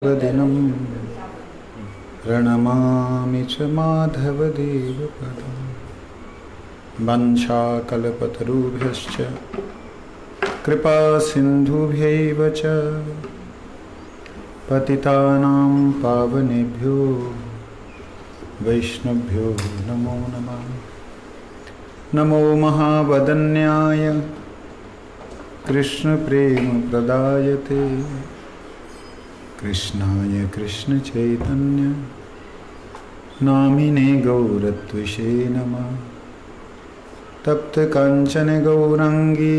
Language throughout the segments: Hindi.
दिनं प्रणमामि च माधवदेवपदं वंशाकल्पतरुभ्यश्च कृपासिन्धुभ्यैव च पतितानां पावनेभ्यो वैष्णवेभ्यो नमो नमः। नमो महावदन्याय कृष्णप्रेमप्रदायते कृष्णाय कृष्णचैतन्य नामिने गौरत्विषे नमः। तप्तकाञ्चन गौराङ्गी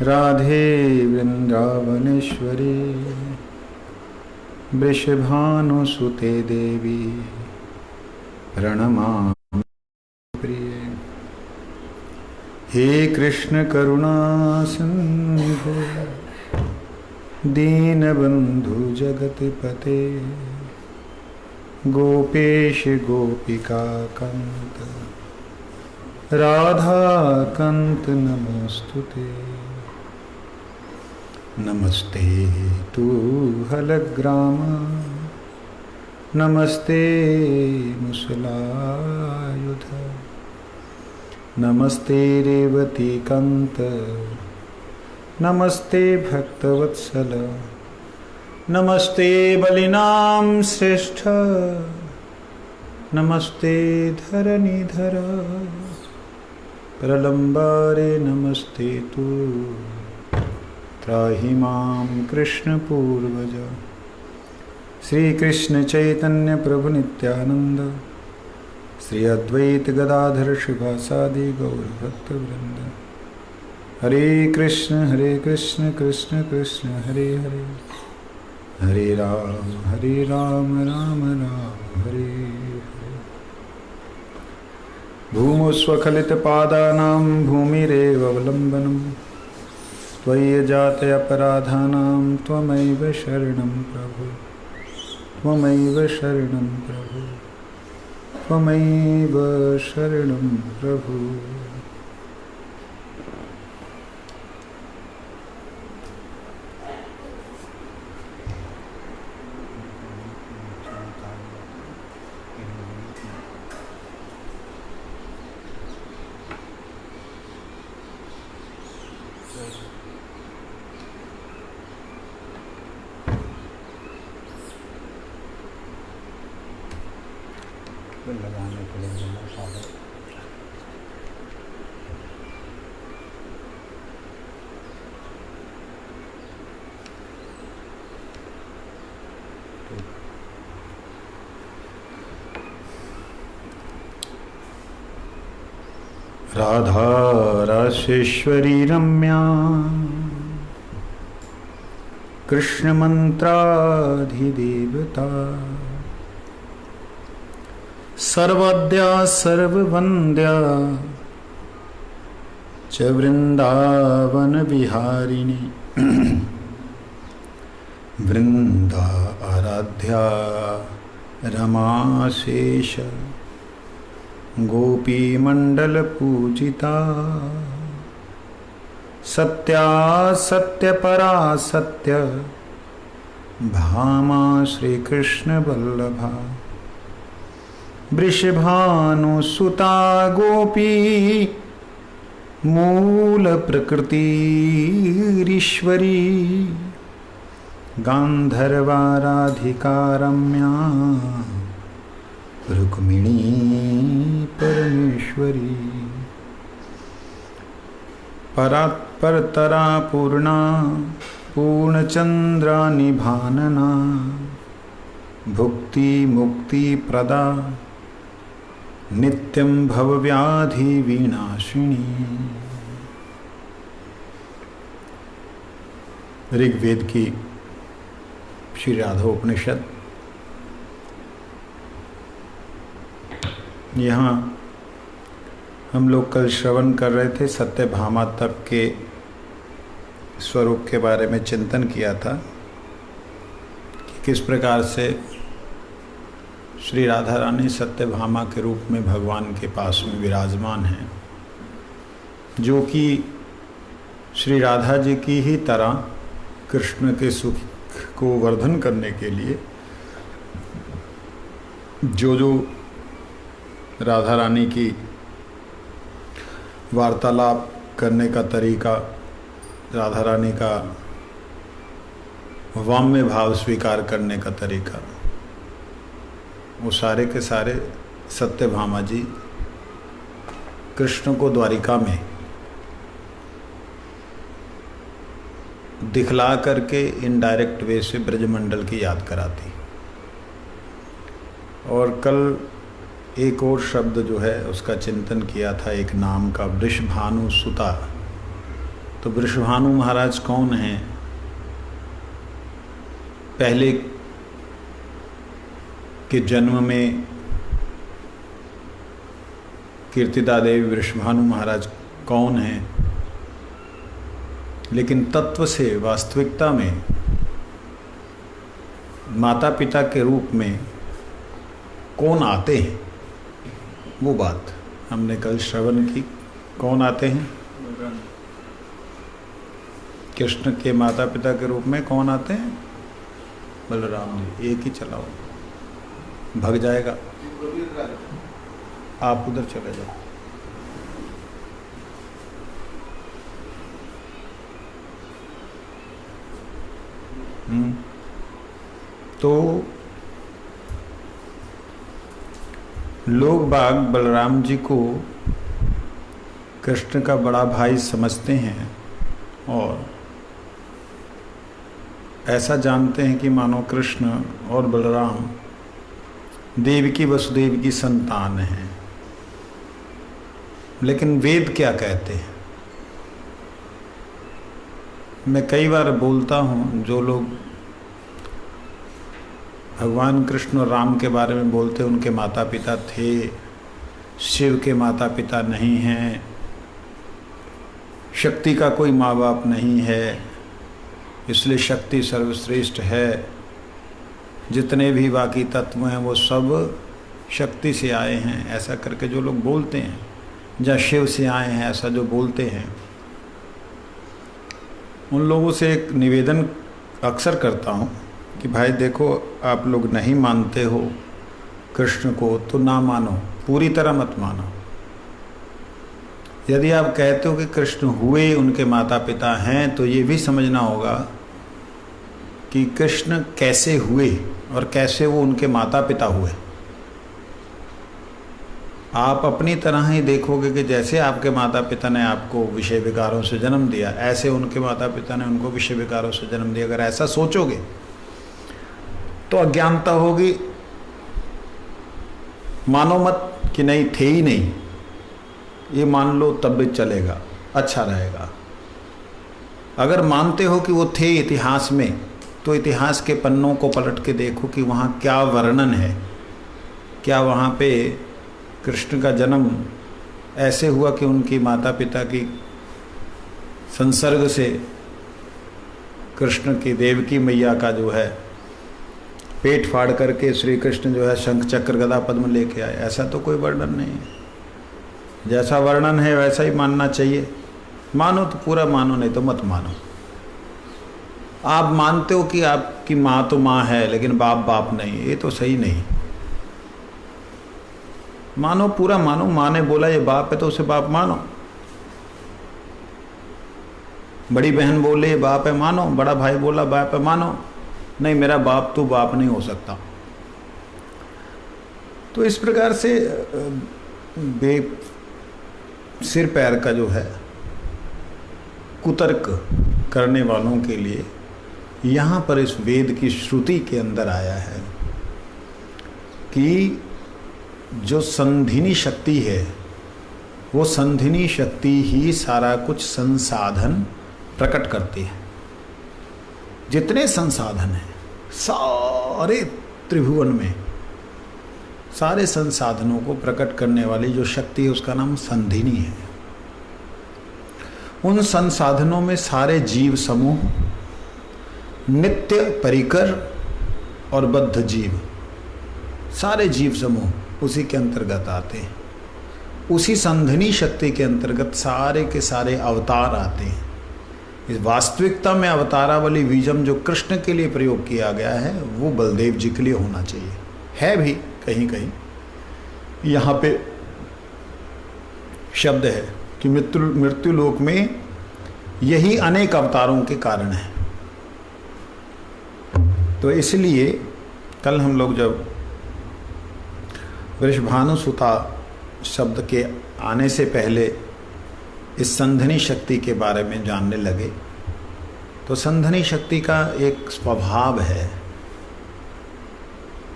राधे वृन्दावनेश्वरी वृषभानुसुते देवी प्रणमामि प्रिये। हे कृष्ण करुणा सिन्धु दीनबंधु जगतपते गोपेश गोपिका कांत राधाकांत नमोस्तुते। नमस्ते तु हलग्राम नमस्ते मुसलायुध नमस्ते रेवती कांत नमस्ते भक्तवत्सल नमस्ते बलिनां श्रेष्ठ नमस्ते धरणीधर प्रलम्बारे नमस्ते तु त्राहि मां कृष्ण पूर्वज। श्री कृष्ण चैतन्य प्रभु नित्यानंद श्री अद्वैत गदाधर शिवासादि गौर भक्त वृंद। हरे कृष्ण कृष्ण कृष्ण हरे हरे हरे राम राम राम हरे हरे। भूमौ स्वखलितपादानां भूमिरेव अवलम्बनम् त्वयि जाते अपराधानां त्वमैव शरणं प्रभु त्वमैव शरणं प्रभु त्वमैव शरणं प्रभु। लगाने के लिए राधा रासेश्वरी रम्या कृष्ण मंत्राधिदेवता सर्वद्या सर्ववन्द्या च वृंदावन विहारिणी वृंदा आराध्या रमाशेष गोपी मंडल पूजिता सत्या सत्य परा सत्य भामा श्री कृष्ण वल्लभा वृषभानुसुता गोपी मूल प्रकृतिरीश्वरी गांधर्वाराधिका रम्या रुक्मिणी परमेश्वरी परात्परतरा पूर्णा पूर्णचंद्रा निभानना भुक्ति मुक्ति प्रदा नित्यं भवव्याधि विनाशिनी। ऋग्वेद की श्री राधा उपनिषद। यहाँ हम लोग कल श्रवण कर रहे थे, सत्यभामा तक के स्वरूप के बारे में चिंतन किया था कि किस प्रकार से श्री राधा रानी सत्यभामा के रूप में भगवान के पास में विराजमान हैं, जो कि श्री राधा जी की ही तरह कृष्ण के को वर्धन करने के लिए जो राधा रानी की वार्तालाप करने का तरीका, राधा रानी का वाम्य भाव स्वीकार करने का तरीका, वो सारे के सारे सत्यभामा जी कृष्ण को द्वारिका में दिखला करके इनडायरेक्ट वे से ब्रजमंडल की याद कराती। और कल एक और शब्द जो है उसका चिंतन किया था, एक नाम का, वृषभानु सुता। तो वृषभानु महाराज कौन हैं? पहले के जन्म में कीर्तिदा देवी वृषभानु महाराज कौन हैं, लेकिन तत्व से वास्तविकता में माता पिता के रूप में कौन आते हैं, वो बात हमने कल श्रवण की। कौन आते हैं? कृष्ण के माता पिता के रूप में कौन आते हैं? बलराम जी। एक ही चलाओ, भग जाएगा। आप उधर चले जाओ। तो लोग बाग बलराम जी को कृष्ण का बड़ा भाई समझते हैं और ऐसा जानते हैं कि मानो कृष्ण और बलराम देवकी वसुदेव की संतान हैं। लेकिन वेद क्या कहते हैं? मैं कई बार बोलता हूँ, जो लोग भगवान कृष्ण और राम के बारे में बोलते हैं उनके माता पिता थे, शिव के माता पिता नहीं हैं, शक्ति का कोई माँ बाप नहीं है, इसलिए शक्ति सर्वश्रेष्ठ है, जितने भी बाकी तत्व हैं वो सब शक्ति से आए हैं, ऐसा करके जो लोग बोलते हैं, या शिव से आए हैं ऐसा जो बोलते हैं, उन लोगों से एक निवेदन अक्सर करता हूँ कि भाई देखो, आप लोग नहीं मानते हो कृष्ण को तो ना मानो, पूरी तरह मत मानो। यदि आप कहते हो कि कृष्ण हुए, उनके माता पिता हैं, तो ये भी समझना होगा कि कृष्ण कैसे हुए और कैसे वो उनके माता पिता हुए। आप अपनी तरह ही देखोगे कि जैसे आपके माता पिता ने आपको विषय विकारों से जन्म दिया, ऐसे उनके माता पिता ने उनको विषय विकारों से जन्म दिया। अगर ऐसा सोचोगे तो अज्ञानता होगी। मानो मत कि नहीं थे ही नहीं, ये मान लो तब भी चलेगा, अच्छा रहेगा। अगर मानते हो कि वो थे इतिहास में, तो इतिहास के पन्नों को पलट के देखो कि वहाँ क्या वर्णन है। क्या वहाँ पे कृष्ण का जन्म ऐसे हुआ कि उनकी माता पिता की संसर्ग से कृष्ण की देवकी मैया का जो है पेट फाड़ करके श्री कृष्ण जो है शंख चक्र गदा पद्म लेके आए? ऐसा तो कोई वर्णन नहीं है। जैसा वर्णन है वैसा ही मानना चाहिए। मानो तो पूरा मानो, नहीं तो मत मानो। आप मानते हो कि आपकी माँ तो माँ है लेकिन बाप बाप नहीं, ये तो सही नहीं। मानो, पूरा मानो। माँ ने बोला ये बाप है तो उसे बाप मानो। बड़ी बहन बोले ये बाप है, मानो। बड़ा भाई बोला बाप है, मानो। नहीं, मेरा बाप तो बाप नहीं हो सकता। तो इस प्रकार से सिर पैर का जो है कुतर्क करने वालों के लिए यहाँ पर इस वेद की श्रुति के अंदर आया है कि जो संधिनी शक्ति है, वो संधिनी शक्ति ही सारा कुछ संसाधन प्रकट करती है। जितने संसाधन हैं सारे त्रिभुवन में, सारे संसाधनों को प्रकट करने वाली जो शक्ति है उसका नाम संधिनी है। उन संसाधनों में सारे जीव समूह, नित्य, परिकर और बद्ध जीव, सारे जीव समूह उसी के अंतर्गत आते हैं। उसी संधिनी शक्ति के अंतर्गत सारे के सारे अवतार आते हैं। इस वास्तविकता में अवतारावली बीजम जो कृष्ण के लिए प्रयोग किया गया है वो बलदेव जी के लिए होना चाहिए, है भी कहीं कहीं। यहाँ पे शब्द है कि मृत्यु लोक में यही अनेक अवतारों के कारण है। तो इसलिए कल हम लोग जब वृषभानुसुता शब्द के आने से पहले इस संधनी शक्ति के बारे में जानने लगे, तो संधनी शक्ति का एक स्वभाव है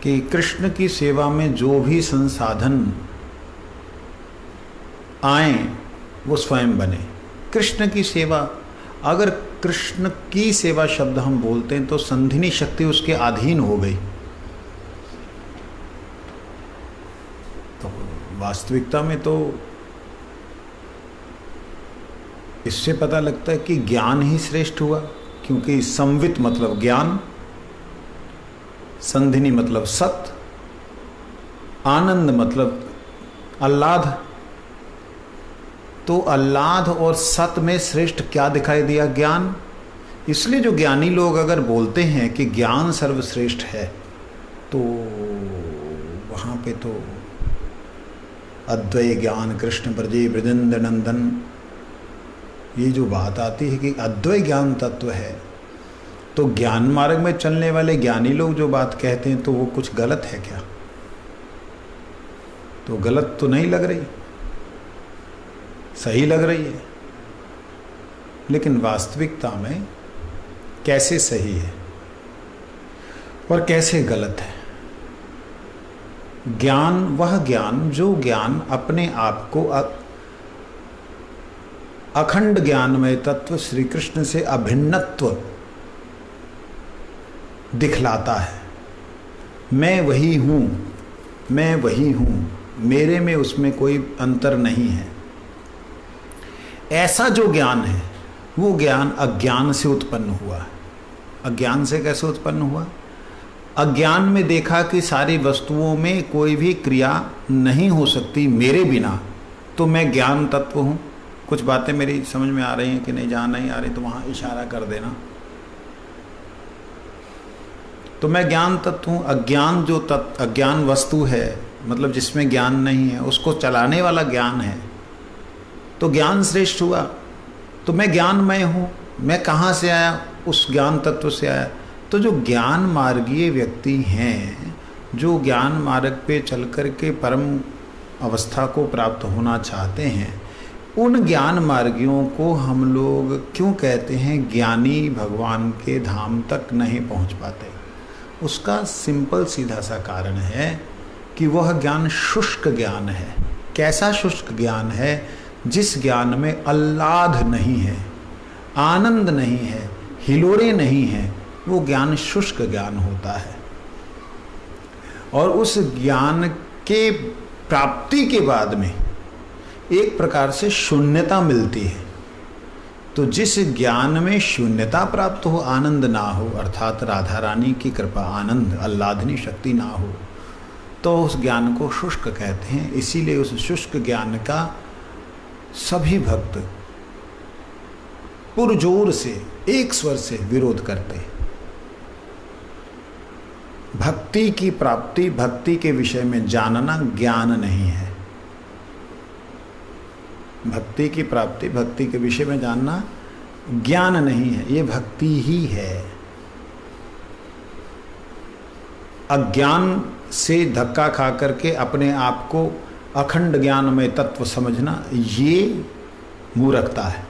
कि कृष्ण की सेवा में जो भी संसाधन आए वो स्वयं बने। कृष्ण की सेवा, अगर कृष्ण की सेवा शब्द हम बोलते हैं तो संधिनी शक्ति उसके अधीन हो गई। तो वास्तविकता में तो इससे पता लगता है कि ज्ञान ही श्रेष्ठ हुआ, क्योंकि संवित मतलब ज्ञान, संधिनी मतलब सत, आनंद मतलब आह्लाद। तो आह्लाद और सत में श्रेष्ठ क्या दिखाई दिया? ज्ञान। इसलिए जो ज्ञानी लोग अगर बोलते हैं कि ज्ञान सर्वश्रेष्ठ है, तो वहाँ पे तो अद्वैय ज्ञान कृष्ण ब्रजे ब्रजेंद्र नंदन, ये जो बात आती है कि अद्वैय ज्ञान तत्व है, तो ज्ञान मार्ग में चलने वाले ज्ञानी लोग जो बात कहते हैं तो वो कुछ गलत है क्या? तो गलत तो नहीं लग रही, सही लग रही है। लेकिन वास्तविकता में कैसे सही है और कैसे गलत है? ज्ञान वह ज्ञान जो ज्ञान अपने आप को अखंड ज्ञानमय तत्व श्री कृष्ण से अभिन्नत्व दिखलाता है। मैं वही हूँ, मैं वही हूँ, मेरे में उसमें कोई अंतर नहीं है, ऐसा जो ज्ञान है वो ज्ञान अज्ञान से उत्पन्न हुआ है। अज्ञान से कैसे उत्पन्न हुआ? अज्ञान में देखा कि सारी वस्तुओं में कोई भी क्रिया नहीं हो सकती मेरे बिना, तो मैं ज्ञान तत्व हूँ। कुछ बातें मेरी समझ में आ रही हैं कि नहीं? जहाँ नहीं आ रही तो वहाँ इशारा कर देना। तो मैं ज्ञान तत्व हूँ। अज्ञान जो अज्ञान वस्तु है, मतलब जिसमें ज्ञान नहीं है, उसको चलाने वाला ज्ञान है, तो ज्ञान श्रेष्ठ हुआ। तो मैं ज्ञानमय हूँ। मैं कहाँ से आया? उस ज्ञान तत्व से आया। तो जो ज्ञान मार्गीय व्यक्ति हैं, जो ज्ञान मार्ग पे चल कर के परम अवस्था को प्राप्त होना चाहते हैं, उन ज्ञान मार्गियों को हम लोग क्यों कहते हैं ज्ञानी भगवान के धाम तक नहीं पहुंच पाते? उसका सिंपल सीधा सा कारण है कि वह ज्ञान शुष्क ज्ञान है। कैसा शुष्क ज्ञान है? जिस ज्ञान में आह्लाद नहीं है, आनंद नहीं है, हिलोरे नहीं है, वो ज्ञान शुष्क ज्ञान होता है। और उस ज्ञान के प्राप्ति के बाद में एक प्रकार से शून्यता मिलती है। तो जिस ज्ञान में शून्यता प्राप्त हो, आनंद ना हो, अर्थात राधा रानी की कृपा, आनंद, आह्लादनी शक्ति ना हो, तो उस ज्ञान को शुष्क कहते हैं। इसीलिए उस शुष्क ज्ञान का सभी भक्त पुरजोर से एक स्वर से विरोध करते हैं। भक्ति की प्राप्ति, भक्ति के विषय में जानना ज्ञान नहीं है। भक्ति की प्राप्ति, भक्ति के विषय में जानना ज्ञान नहीं है, ये भक्ति ही है। अज्ञान से धक्का खा करके अपने आप को अखंड ज्ञान में तत्व समझना, ये मूर्खता है।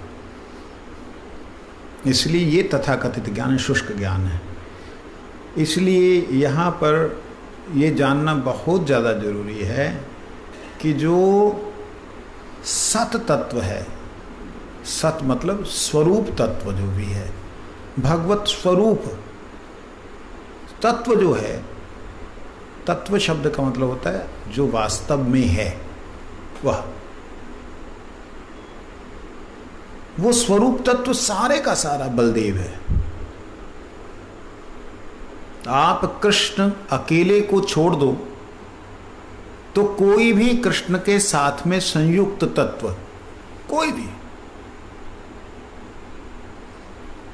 इसलिए ये तथाकथित ज्ञान शुष्क ज्ञान है। इसलिए यहाँ पर ये जानना बहुत ज़्यादा जरूरी है कि जो सत तत्व है, सत मतलब स्वरूप तत्व जो भी है, भगवत स्वरूप तत्व जो है, तत्व शब्द का मतलब होता है जो वास्तव में है, वो स्वरूप तत्व सारे का सारा बलदेव है। आप कृष्ण अकेले को छोड़ दो तो कोई भी कृष्ण के साथ में संयुक्त तत्व, कोई भी,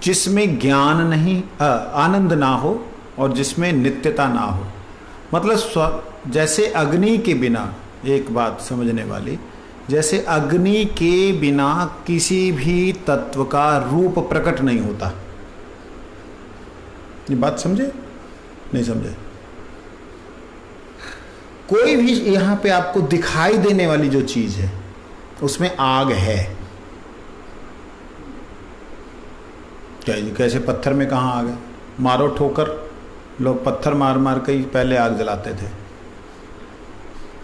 जिसमें ज्ञान नहीं आनंद ना हो और जिसमें नित्यता ना हो। मतलब जैसे अग्नि के बिना, एक बात समझने वाली, जैसे अग्नि के बिना किसी भी तत्व का रूप प्रकट नहीं होता। ये बात समझे? नहीं समझे? कोई भी यहां पे आपको दिखाई देने वाली जो चीज है उसमें आग है। कैसे पत्थर में कहाँ आग है? मारो ठोकर, लोग पत्थर मार मार के ही पहले आग जलाते थे।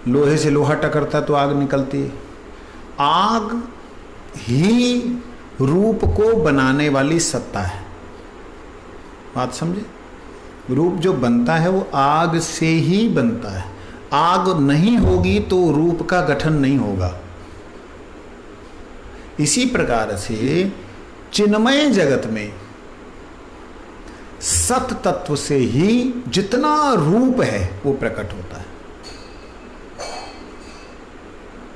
लोहे से लोहा टकरता तो आग निकलती है। आग ही रूप को बनाने वाली सत्ता है। बात समझे? रूप जो बनता है वो आग से ही बनता है। आग नहीं होगी तो रूप का गठन नहीं होगा। इसी प्रकार से चिन्मय जगत में सत तत्व से ही जितना रूप है वो प्रकट होता है।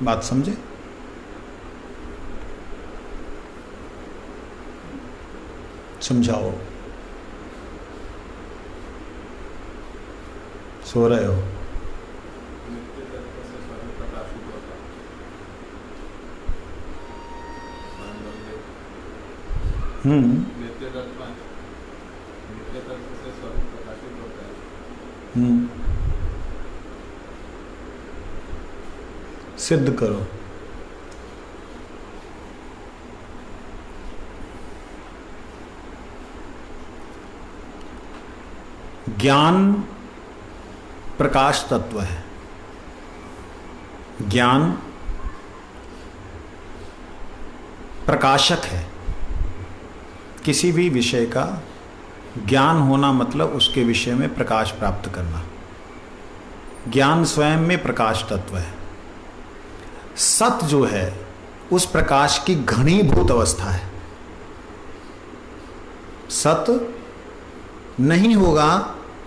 बात समझे? समझाओ। सो रहे हो? सिद्ध करो। ज्ञान प्रकाश तत्व है। ज्ञान प्रकाशक है। किसी भी विषय का ज्ञान होना मतलब उसके विषय में प्रकाश प्राप्त करना। ज्ञान स्वयं में प्रकाश तत्व है। सत जो है उस प्रकाश की घनीभूत अवस्था है। सत नहीं होगा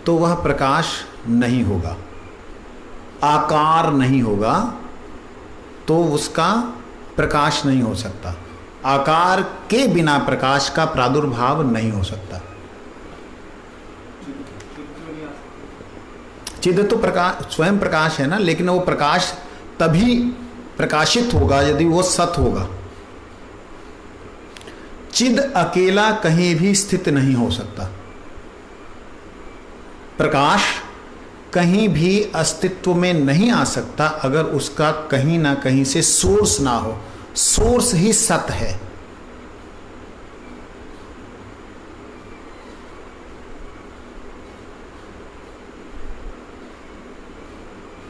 तो वह प्रकाश नहीं होगा। आकार नहीं होगा तो उसका प्रकाश नहीं हो सकता। आकार के बिना प्रकाश का प्रादुर्भाव नहीं हो सकता। चिद तो प्रकाश स्वयं प्रकाश है ना, लेकिन वो प्रकाश तभी प्रकाशित होगा यदि वो सत होगा। चिद अकेला कहीं भी स्थित नहीं हो सकता। प्रकाश कहीं भी अस्तित्व में नहीं आ सकता अगर उसका कहीं ना कहीं से सोर्स ना हो। सोर्स ही सत है।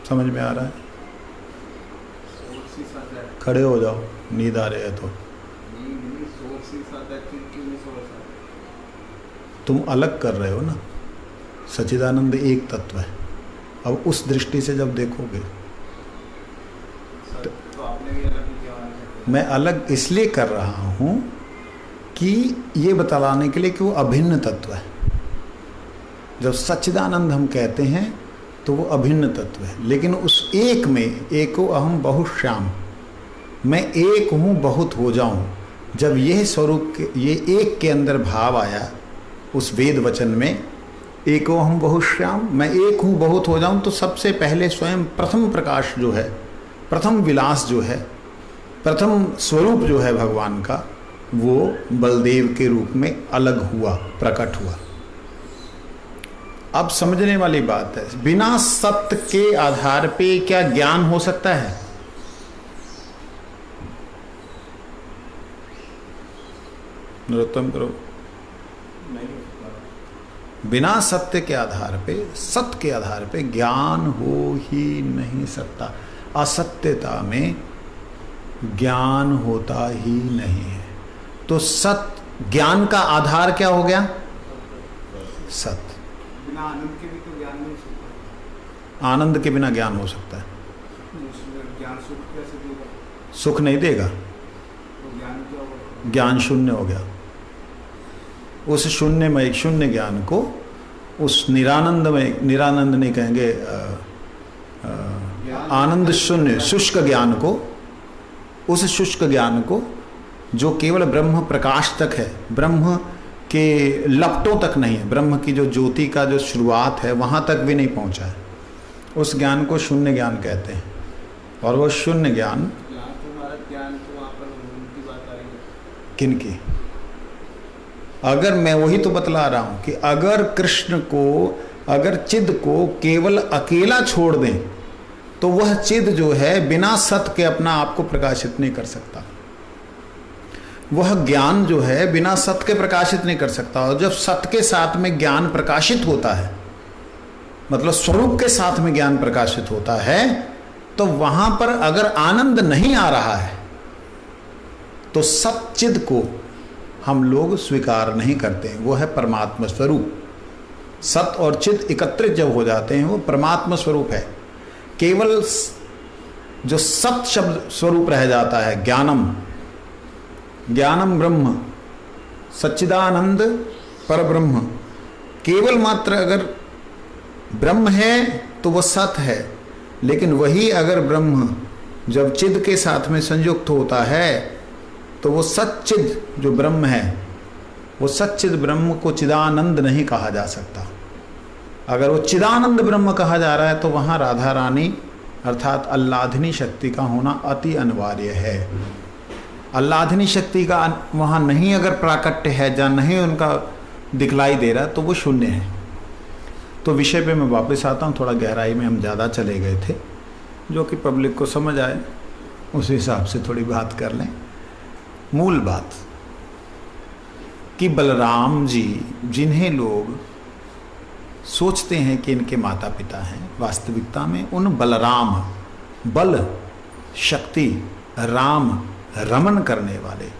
समझ में आ रहा है? खड़े हो जाओ, नींद आ रही है तो। तुम अलग कर रहे हो ना। सच्चिदानंद एक तत्व है। अब उस दृष्टि से जब देखोगे तो आपने भी अलग किया। मैं अलग इसलिए कर रहा हूं कि ये बतलाने के लिए कि वो अभिन्न तत्व है। जब सच्चिदानंद हम कहते हैं तो वो अभिन्न तत्व है, लेकिन उस एक में एको अहम बहुश्याम, मैं एक हूँ बहुत हो जाऊं। जब यह स्वरूप ये एक के अंदर भाव आया उस वेद वचन में, एको अहम बहुश्याम, मैं एक हूँ बहुत हो जाऊं, तो सबसे पहले स्वयं प्रथम प्रकाश जो है, प्रथम विलास जो है, प्रथम स्वरूप जो है भगवान का, वो बलदेव के रूप में अलग हुआ, प्रकट हुआ। अब समझने वाली बात है, बिना सत्य के आधार पे क्या ज्ञान हो सकता है? नरोत्तम करो। बिना सत्य के आधार पे, सत्य के आधार पे ज्ञान हो ही नहीं सकता। असत्यता में ज्ञान होता ही नहीं है। तो सत्य ज्ञान का आधार क्या हो गया? सत्य। बिना आनंद के भी तो ज्ञान नहीं हो सकता। आनंद के बिना ज्ञान हो सकता है? ज्ञान सुख कैसे देगा? सुख नहीं देगा। तो ज्ञान क्या होगा? ज्ञान शून्य हो गया। उस शून्य में, शून्य ज्ञान को, उस निरानंद में, निरानंद नहीं कहेंगे, आनंद शून्य शुष्क ज्ञान को, उस शुष्क ज्ञान को जो केवल ब्रह्म प्रकाश तक है, ब्रह्म कि लपटों तक नहीं है, ब्रह्म की जो ज्योति का जो शुरुआत है वहाँ तक भी नहीं पहुँचा है। उस ज्ञान को शून्य ज्ञान कहते हैं। और वो शून्य ज्ञान यहाँ तो हमारा ज्ञान तो वहाँ पर उनकी बात आ रही है। किनकी? अगर मैं वही तो बतला रहा हूँ कि अगर कृष्ण को, अगर चिद को केवल अकेला छोड़ दें तो वह चिद जो है बिना सत के अपना आप को प्रकाशित नहीं कर सकता। वह ज्ञान जो है बिना सत के प्रकाशित नहीं कर सकता। और जब सत के साथ में ज्ञान प्रकाशित होता है, मतलब स्वरूप के साथ में ज्ञान प्रकाशित होता है, तो वहां पर अगर आनंद नहीं आ रहा है तो सच्चिद को हम लोग स्वीकार नहीं करते हैं। वो है परमात्मा स्वरूप। सत और चित एकत्रित जब हो जाते हैं वो परमात्मा स्वरूप है। केवल जो सत शब्द स्वरूप रह जाता है, ज्ञानम, ज्ञानम ब्रह्म, सच्चिदानंद पर ब्रह्म, केवल मात्र अगर ब्रह्म है तो वह सत है। लेकिन वही अगर ब्रह्म जब चिद के साथ में संयुक्त होता है तो वो सच्चिद जो ब्रह्म है, वो सच्चिद ब्रह्म को चिदानंद नहीं कहा जा सकता। अगर वो चिदानंद ब्रह्म कहा जा रहा है तो वहाँ राधा रानी अर्थात आह्लादिनी शक्ति का होना अति अनिवार्य है। आह्लादिनी शक्ति का वहाँ नहीं अगर प्राकट्य है, जहाँ नहीं उनका दिखलाई दे रहा तो वो शून्य है। तो विषय पे मैं वापस आता हूँ। थोड़ा गहराई में हम ज़्यादा चले गए थे, जो कि पब्लिक को समझ आए उस हिसाब से थोड़ी बात कर लें। मूल बात कि बलराम जी, जिन्हें लोग सोचते हैं कि इनके माता पिता हैं, वास्तविकता में उन बलराम, बल शक्ति, राम रमन करने वाले,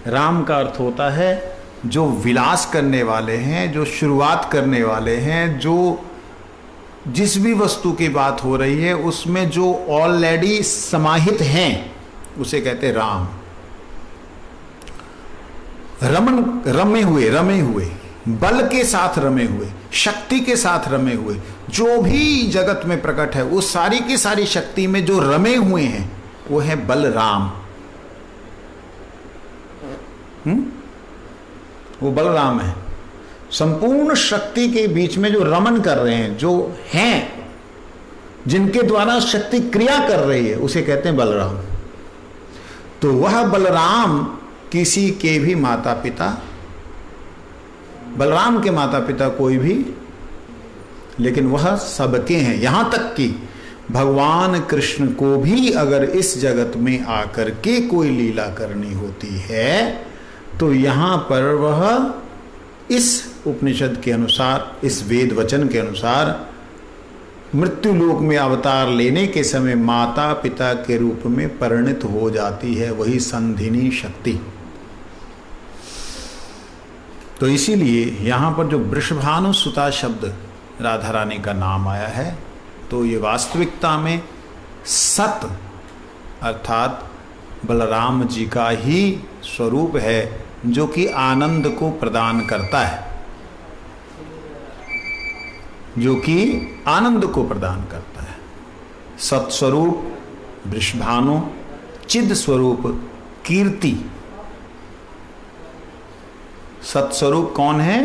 राम का अर्थ होता है जो विलास करने वाले हैं, जो शुरुआत करने वाले हैं, जो जिस भी वस्तु की बात हो रही है उसमें जो ऑलरेडी समाहित हैं उसे कहते हैं राम। रमन, रमे हुए, बल के साथ रमे हुए, शक्ति के साथ रमे हुए, जो भी जगत में प्रकट है उस सारी की सारी शक्ति में जो रमे हुए हैं वो है बलराम। वो बलराम है। संपूर्ण शक्ति के बीच में जो रमन कर रहे हैं, जो हैं, जिनके द्वारा शक्ति क्रिया कर रही है, उसे कहते हैं बलराम। तो वह बलराम किसी के भी माता पिता, बलराम के माता पिता कोई भी, लेकिन वह सबके हैं। यहां तक कि भगवान कृष्ण को भी अगर इस जगत में आकर के कोई लीला करनी होती है तो यहाँ पर वह इस उपनिषद के अनुसार, इस वेद वचन के अनुसार मृत्यु लोक में अवतार लेने के समय माता पिता के रूप में परिणित हो जाती है, वही संधिनी शक्ति। तो इसीलिए यहाँ पर जो वृषभानुसुता शब्द राधा रानी का नाम आया है, तो ये वास्तविकता में सत अर्थात बलराम जी का ही स्वरूप है, जो कि आनंद को प्रदान करता है, जो कि आनंद को प्रदान करता है। सत्स्वरूप वृषभानु, चिद स्वरूप कीर्ति। सत्स्वरूप कौन है?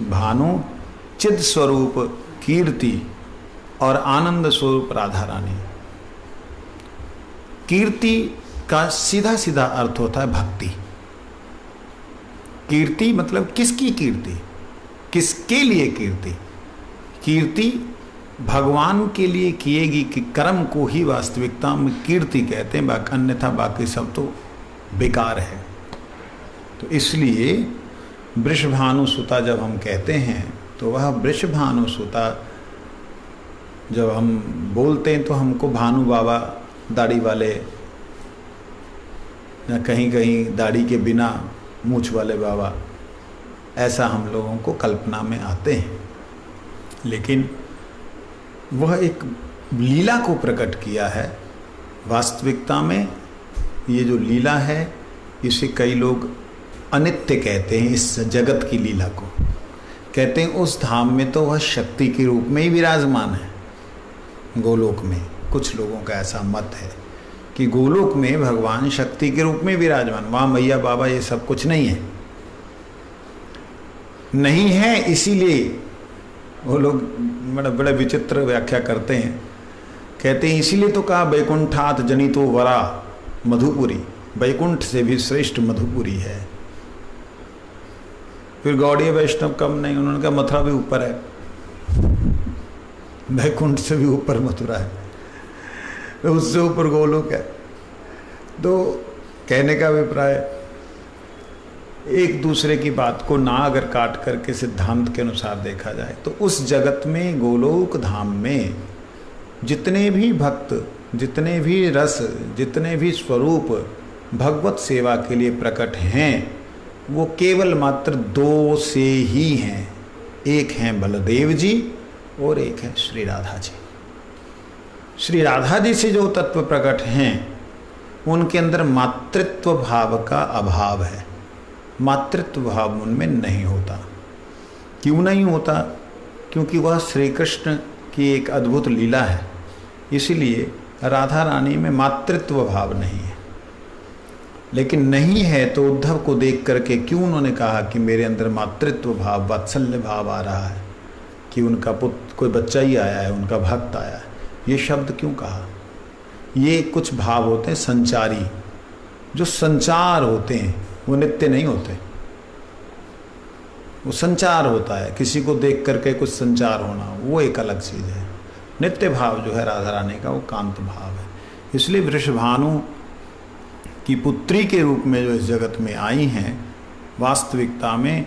भानु, चिद स्वरूप कीर्ति और आनंद स्वरूप राधा रानी। कीर्ति का सीधा सीधा अर्थ होता है भक्ति। कीर्ति मतलब किसकी कीर्ति, किसके लिए कीर्ति? कीर्ति भगवान के लिए किएगी कि कर्म को ही वास्तविकता में कीर्ति कहते हैं, अन्यथा बाकी सब तो बेकार है। तो इसलिए वृषभानुसुता जब हम कहते हैं तो वह वृषभानुसुता जब हम बोलते हैं तो हमको भानु बाबा दाढ़ी वाले या कहीं कहीं दाढ़ी के बिना मूछ वाले बाबा, ऐसा हम लोगों को कल्पना में आते हैं। लेकिन वह एक लीला को प्रकट किया है। वास्तविकता में ये जो लीला है इसे कई लोग अनित्य कहते हैं। इस जगत की लीला को कहते हैं उस धाम में तो वह शक्ति के रूप में ही विराजमान है, गोलोक में। कुछ लोगों का ऐसा मत है कि गोलोक में भगवान शक्ति के रूप में विराजमान, वहाँ मैया बाबा ये सब कुछ नहीं है। नहीं है, इसीलिए वो लोग बड़े बड़े विचित्र व्याख्या करते हैं। कहते हैं इसीलिए तो कहा वैकुंठात जनितो वरा मधुपुरी, वैकुंठ से भी श्रेष्ठ मधुपुरी है। फिर गौड़ीय वैष्णव कम नहीं, उन्होंने कहा मथुरा भी ऊपर है, वैकुंठ से भी ऊपर मथुरा है, उससे ऊपर गोलोक है। तो कहने का अभिप्राय, एक दूसरे की बात को ना अगर काट करके सिद्धांत के अनुसार देखा जाए तो उस जगत में, गोलोक धाम में जितने भी भक्त, जितने भी रस, जितने भी स्वरूप भगवत सेवा के लिए प्रकट हैं, वो केवल मात्र दो से ही हैं। एक हैं बलदेव जी और एक है श्री राधा जी। श्री राधा जी से जो तत्व प्रकट हैं उनके अंदर मातृत्व भाव का अभाव है, मातृत्व भाव उनमें नहीं होता। क्यों नहीं होता? क्योंकि वह श्री कृष्ण की एक अद्भुत लीला है, इसीलिए राधा रानी में मातृत्व भाव नहीं है। लेकिन नहीं है तो उद्धव को देख करके क्यों उन्होंने कहा कि मेरे अंदर मातृत्व भाव, वात्सल्य भाव आ रहा है, कि उनका पुत्र, कोई बच्चा ही आया है, उनका भक्त आया है। ये शब्द क्यों कहा? ये कुछ भाव होते हैं संचारी, जो संचार होते हैं, वो नित्य नहीं होते। वो संचार होता है, किसी को देख करके कुछ संचार होना, वो एक अलग चीज़ है। नित्य भाव जो है राधा रानी का, वो कांत भाव है। इसलिए वृषभानु की पुत्री के रूप में जो इस जगत में आई हैं, वास्तविकता में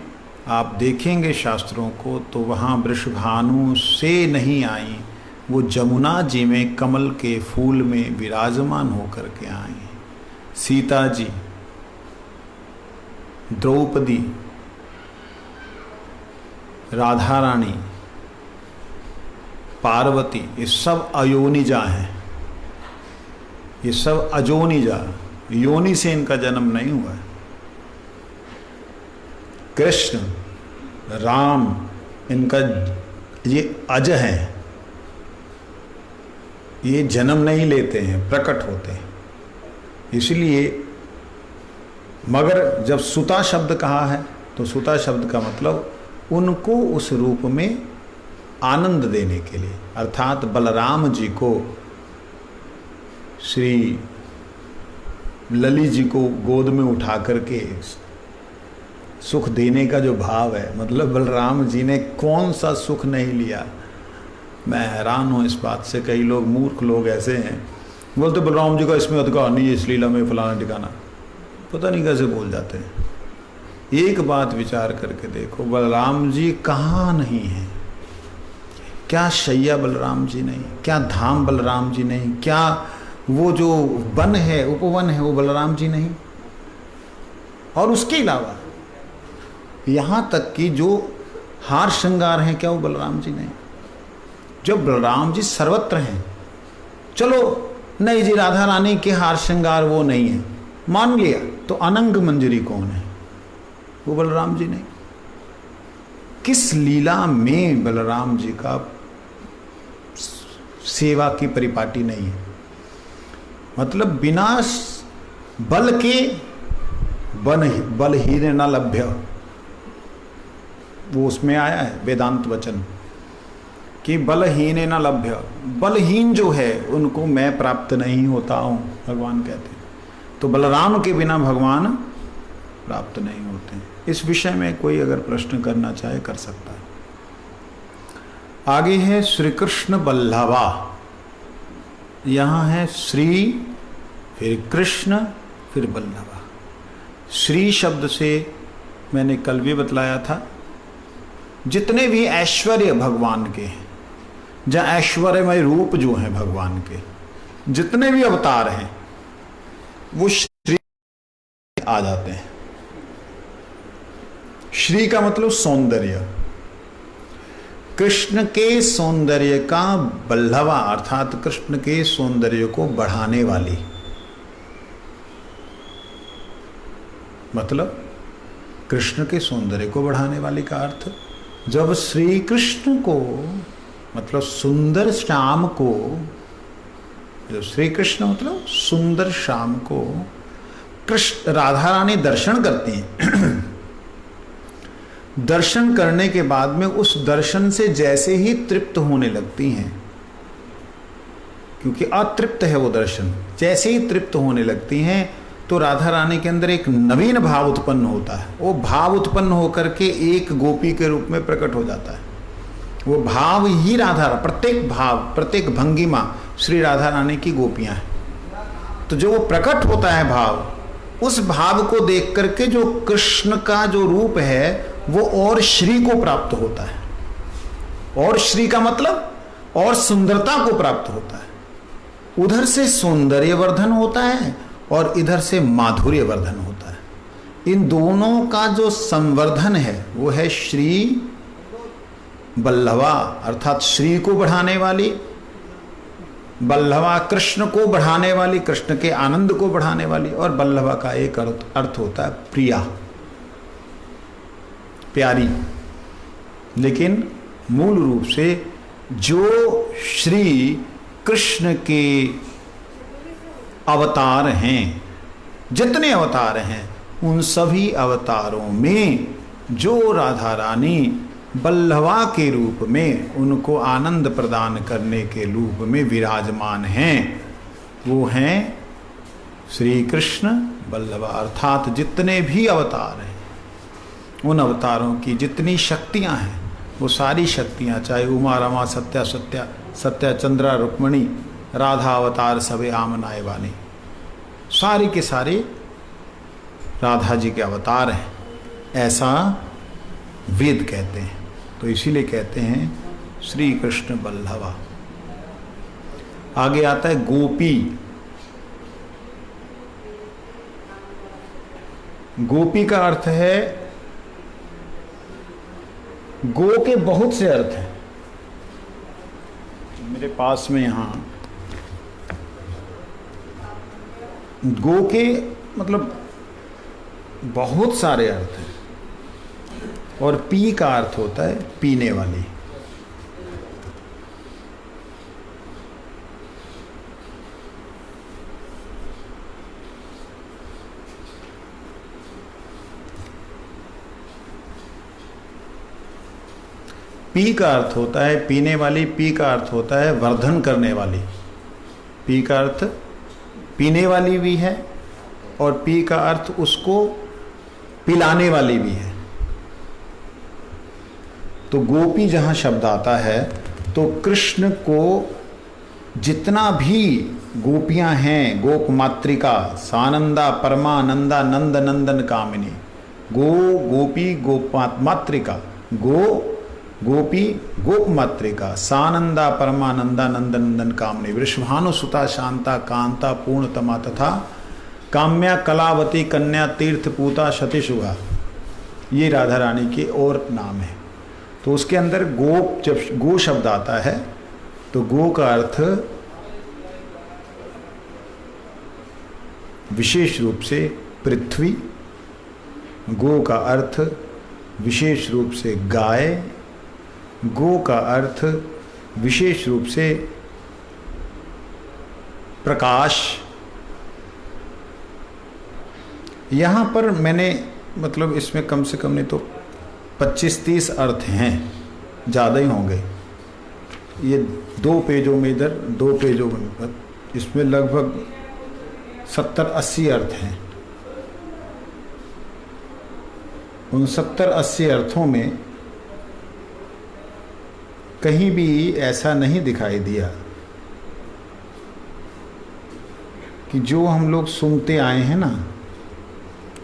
आप देखेंगे शास्त्रों को तो वहाँ वृषभानु से नहीं आई, वो जमुना जी में कमल के फूल में विराजमान होकर के आई। सीता जी, द्रौपदी, राधा रानी, पार्वती, ये सब अयोनिजा हैं। ये सब अजोनिजा, योनि से इनका जन्म नहीं हुआ है। कृष्ण, राम, इनका ये अज हैं, ये जन्म नहीं लेते हैं, प्रकट होते हैं। इसलिए मगर जब सुता शब्द कहा है तो सुता शब्द का मतलब उनको उस रूप में आनंद देने के लिए, अर्थात बलराम जी को, श्री लली जी को गोद में उठा करके सुख देने का जो भाव है, मतलब बलराम जी ने कौन सा सुख नहीं लिया। मैं हैरान हूँ इस बात से। कई लोग, मूर्ख लोग ऐसे हैं, बोलते बलराम जी का इसमें अधिकार नहीं है, इस लीला में फलाना ठिकाना, पता नहीं कैसे बोल जाते हैं। एक बात विचार करके देखो, बलराम जी कहाँ नहीं है? क्या शैया बलराम जी नहीं? क्या धाम बलराम जी नहीं? क्या वो जो वन है, उपवन है, वो बलराम जी नहीं? और उसके अलावा यहाँ तक कि जो हार श्रृंगार हैं, क्या वो बलराम जी नहीं? जब बलराम जी सर्वत्र हैं, चलो नहीं जी राधा रानी के हार श्रृंगार वो नहीं है, मान लिया, तो अनंग मंजरी कौन है? वो बलराम जी नहीं। किस लीला में बलराम जी का सेवा की परिपाटी नहीं है? मतलब बिना बल के बलहीन न लभ्य, वो उसमें आया है वेदांत वचन कि बलहीन न लभ्य, बलहीन जो है उनको मैं प्राप्त नहीं होता हूँ, भगवान कहते हैं। तो बलराम के बिना भगवान प्राप्त नहीं होते हैं। इस विषय में कोई अगर प्रश्न करना चाहे कर सकता है। आगे है श्री कृष्ण बल्लभा। यहाँ है श्री, फिर कृष्ण, फिर बल्लभा। श्री शब्द से मैंने कल भी बतलाया था, जितने भी ऐश्वर्य भगवान के हैं, जहाँ ऐश्वर्यमय रूप जो हैं भगवान के, जितने भी अवतार हैं, वो श्री आ जाते हैं। श्री का मतलब सौंदर्य। कृष्ण के सौंदर्य का बल्लवा, अर्थात कृष्ण के सौंदर्य को बढ़ाने वाली, मतलब कृष्ण के सौंदर्य को बढ़ाने वाली का अर्थ, जब श्री कृष्ण को, मतलब सुंदर श्याम को, जो श्री कृष्ण मतलब सुंदर श्याम को कृष्ण राधा रानी दर्शन करती हैं दर्शन करने के बाद में उस दर्शन से जैसे ही तृप्त होने लगती हैं, क्योंकि अतृप्त है वो दर्शन, जैसे ही तृप्त होने लगती हैं तो राधा रानी के अंदर एक नवीन भाव उत्पन्न होता है। वो भाव उत्पन्न होकर के एक गोपी के रूप में प्रकट हो जाता है। वो भाव ही राधा, प्रत्येक भाव, प्रत्येक भंगिमा श्री राधा रानी की गोपियां हैं। तो जो वो प्रकट होता है भाव, उस भाव को देख करके जो कृष्ण का जो रूप है वो और श्री को प्राप्त होता है। और श्री का मतलब और सुंदरता को प्राप्त होता है। उधर से सौंदर्य वर्धन होता है और इधर से माधुर्य वर्धन होता है। इन दोनों का जो संवर्धन है वो है श्री बल्लवा, अर्थात श्री को बढ़ाने वाली, बल्लवा कृष्ण को बढ़ाने वाली, कृष्ण के आनंद को बढ़ाने वाली। और बल्लवा का एक अर्थ होता है प्रिया, प्यारी। लेकिन मूल रूप से जो श्री कृष्ण के अवतार हैं, जितने अवतार हैं, उन सभी अवतारों में जो राधा रानी बल्लवा के रूप में उनको आनंद प्रदान करने के रूप में विराजमान हैं, वो हैं श्री कृष्ण बल्लवा। अर्थात जितने भी अवतार हैं, उन अवतारों की जितनी शक्तियां हैं, वो सारी शक्तियां, चाहे उमा रमा सत्या सत्या सत्या चंद्रा रुक्मणी राधा अवतार सबे आमनाए वाणी, सारी के सारे राधा जी के अवतार हैं, ऐसा वेद कहते हैं। तो इसीलिए कहते हैं श्री कृष्ण बल्लवा। आगे आता है गोपी। गोपी का अर्थ है, गो के बहुत से अर्थ हैं। मेरे पास में यहां गो के मतलब बहुत सारे अर्थ हैं। और पी का अर्थ होता है पीने वाली। पी का अर्थ होता है पीने वाली, पी का अर्थ होता है वर्धन करने वाली। पी का अर्थ पीने वाली भी है और पी का अर्थ उसको पिलाने वाली भी है। तो गोपी जहाँ शब्द आता है तो कृष्ण को जितना भी गोपियाँ हैं, गोप मातृका, सानंदा परमानंदा नंद नंदन कामिनी, गोपी गोप मातृका, गोपी गोप मातृका, सानंदा परमानंदा नंद नंदन कामिनी, वृषभानुसुता शांता कांता पूर्णतमा तथा काम्या कलावती कन्या तीर्थ पूता सतीशुभा, ये राधा रानी के और नाम है। तो उसके अंदर गोप, जब गो शब्द आता है तो गो का अर्थ विशेष रूप से पृथ्वी, गो का अर्थ विशेष रूप से गाय, गो का अर्थ विशेष रूप से प्रकाश। यहाँ पर मैंने मतलब इसमें कम से कम नहीं तो 25-30 अर्थ हैं, ज़्यादा ही होंगे। ये 2 पेजों में इधर, 2 पेजों में, इसमें लगभग 70-80 अर्थ हैं। उन 70-80 अर्थों में कहीं भी ऐसा नहीं दिखाई दिया कि जो हम लोग सुनते आए हैं ना,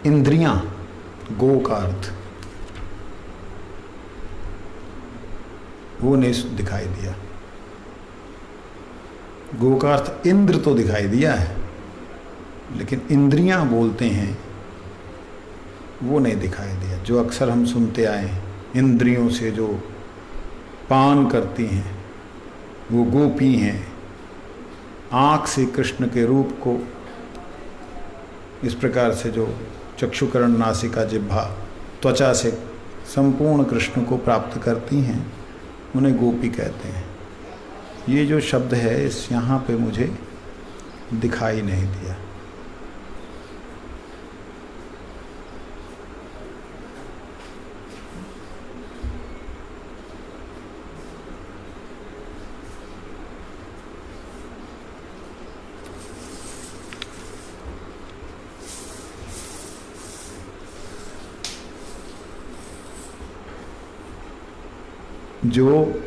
इंद्रियां, गो का अर्थ वो नहीं दिखाई दिया। गो का अर्थ इंद्र तो दिखाई दिया है, लेकिन इंद्रियां बोलते हैं वो नहीं दिखाई दिया। जो अक्सर हम सुनते आए हैं, इंद्रियों से जो पान करती हैं वो गोपी हैं। आँख से कृष्ण के रूप को इस प्रकार से जो चक्षुकरण, नासिका, जिह्वा, त्वचा से संपूर्ण कृष्ण को प्राप्त करती हैं, उन्हें गोपी कहते हैं। ये जो शब्द है इस यहाँ पे मुझे दिखाई नहीं दिया। जो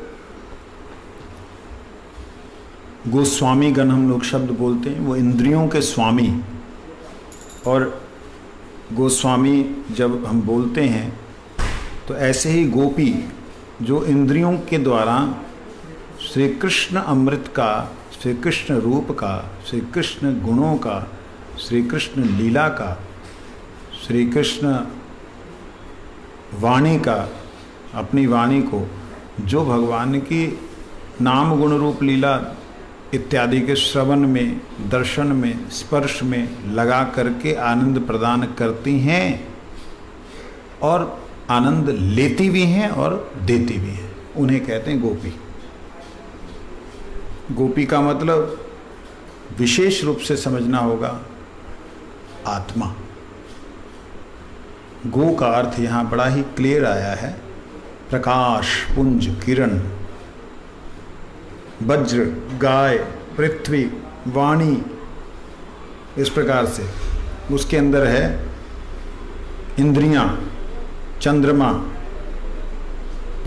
गोस्वामी गण हम लोग शब्द बोलते हैं, वो इंद्रियों के स्वामी। और गोस्वामी जब हम बोलते हैं तो ऐसे ही गोपी जो इंद्रियों के द्वारा श्री कृष्ण अमृत का, श्री कृष्ण रूप का, श्री कृष्ण गुणों का, श्री कृष्ण लीला का, श्री कृष्ण वाणी का, अपनी वाणी को जो भगवान की नाम गुण रूप लीला इत्यादि के श्रवण में, दर्शन में, स्पर्श में लगा करके आनंद प्रदान करती हैं और आनंद लेती भी हैं और देती भी हैं, उन्हें कहते हैं गोपी। गोपी का मतलब विशेष रूप से समझना होगा आत्मा। गो का अर्थ यहाँ बड़ा ही क्लियर आया है, प्रकाश, पुंज, किरण, वज्र, गाय, पृथ्वी, वाणी, इस प्रकार से उसके अंदर है इंद्रियां, चंद्रमा,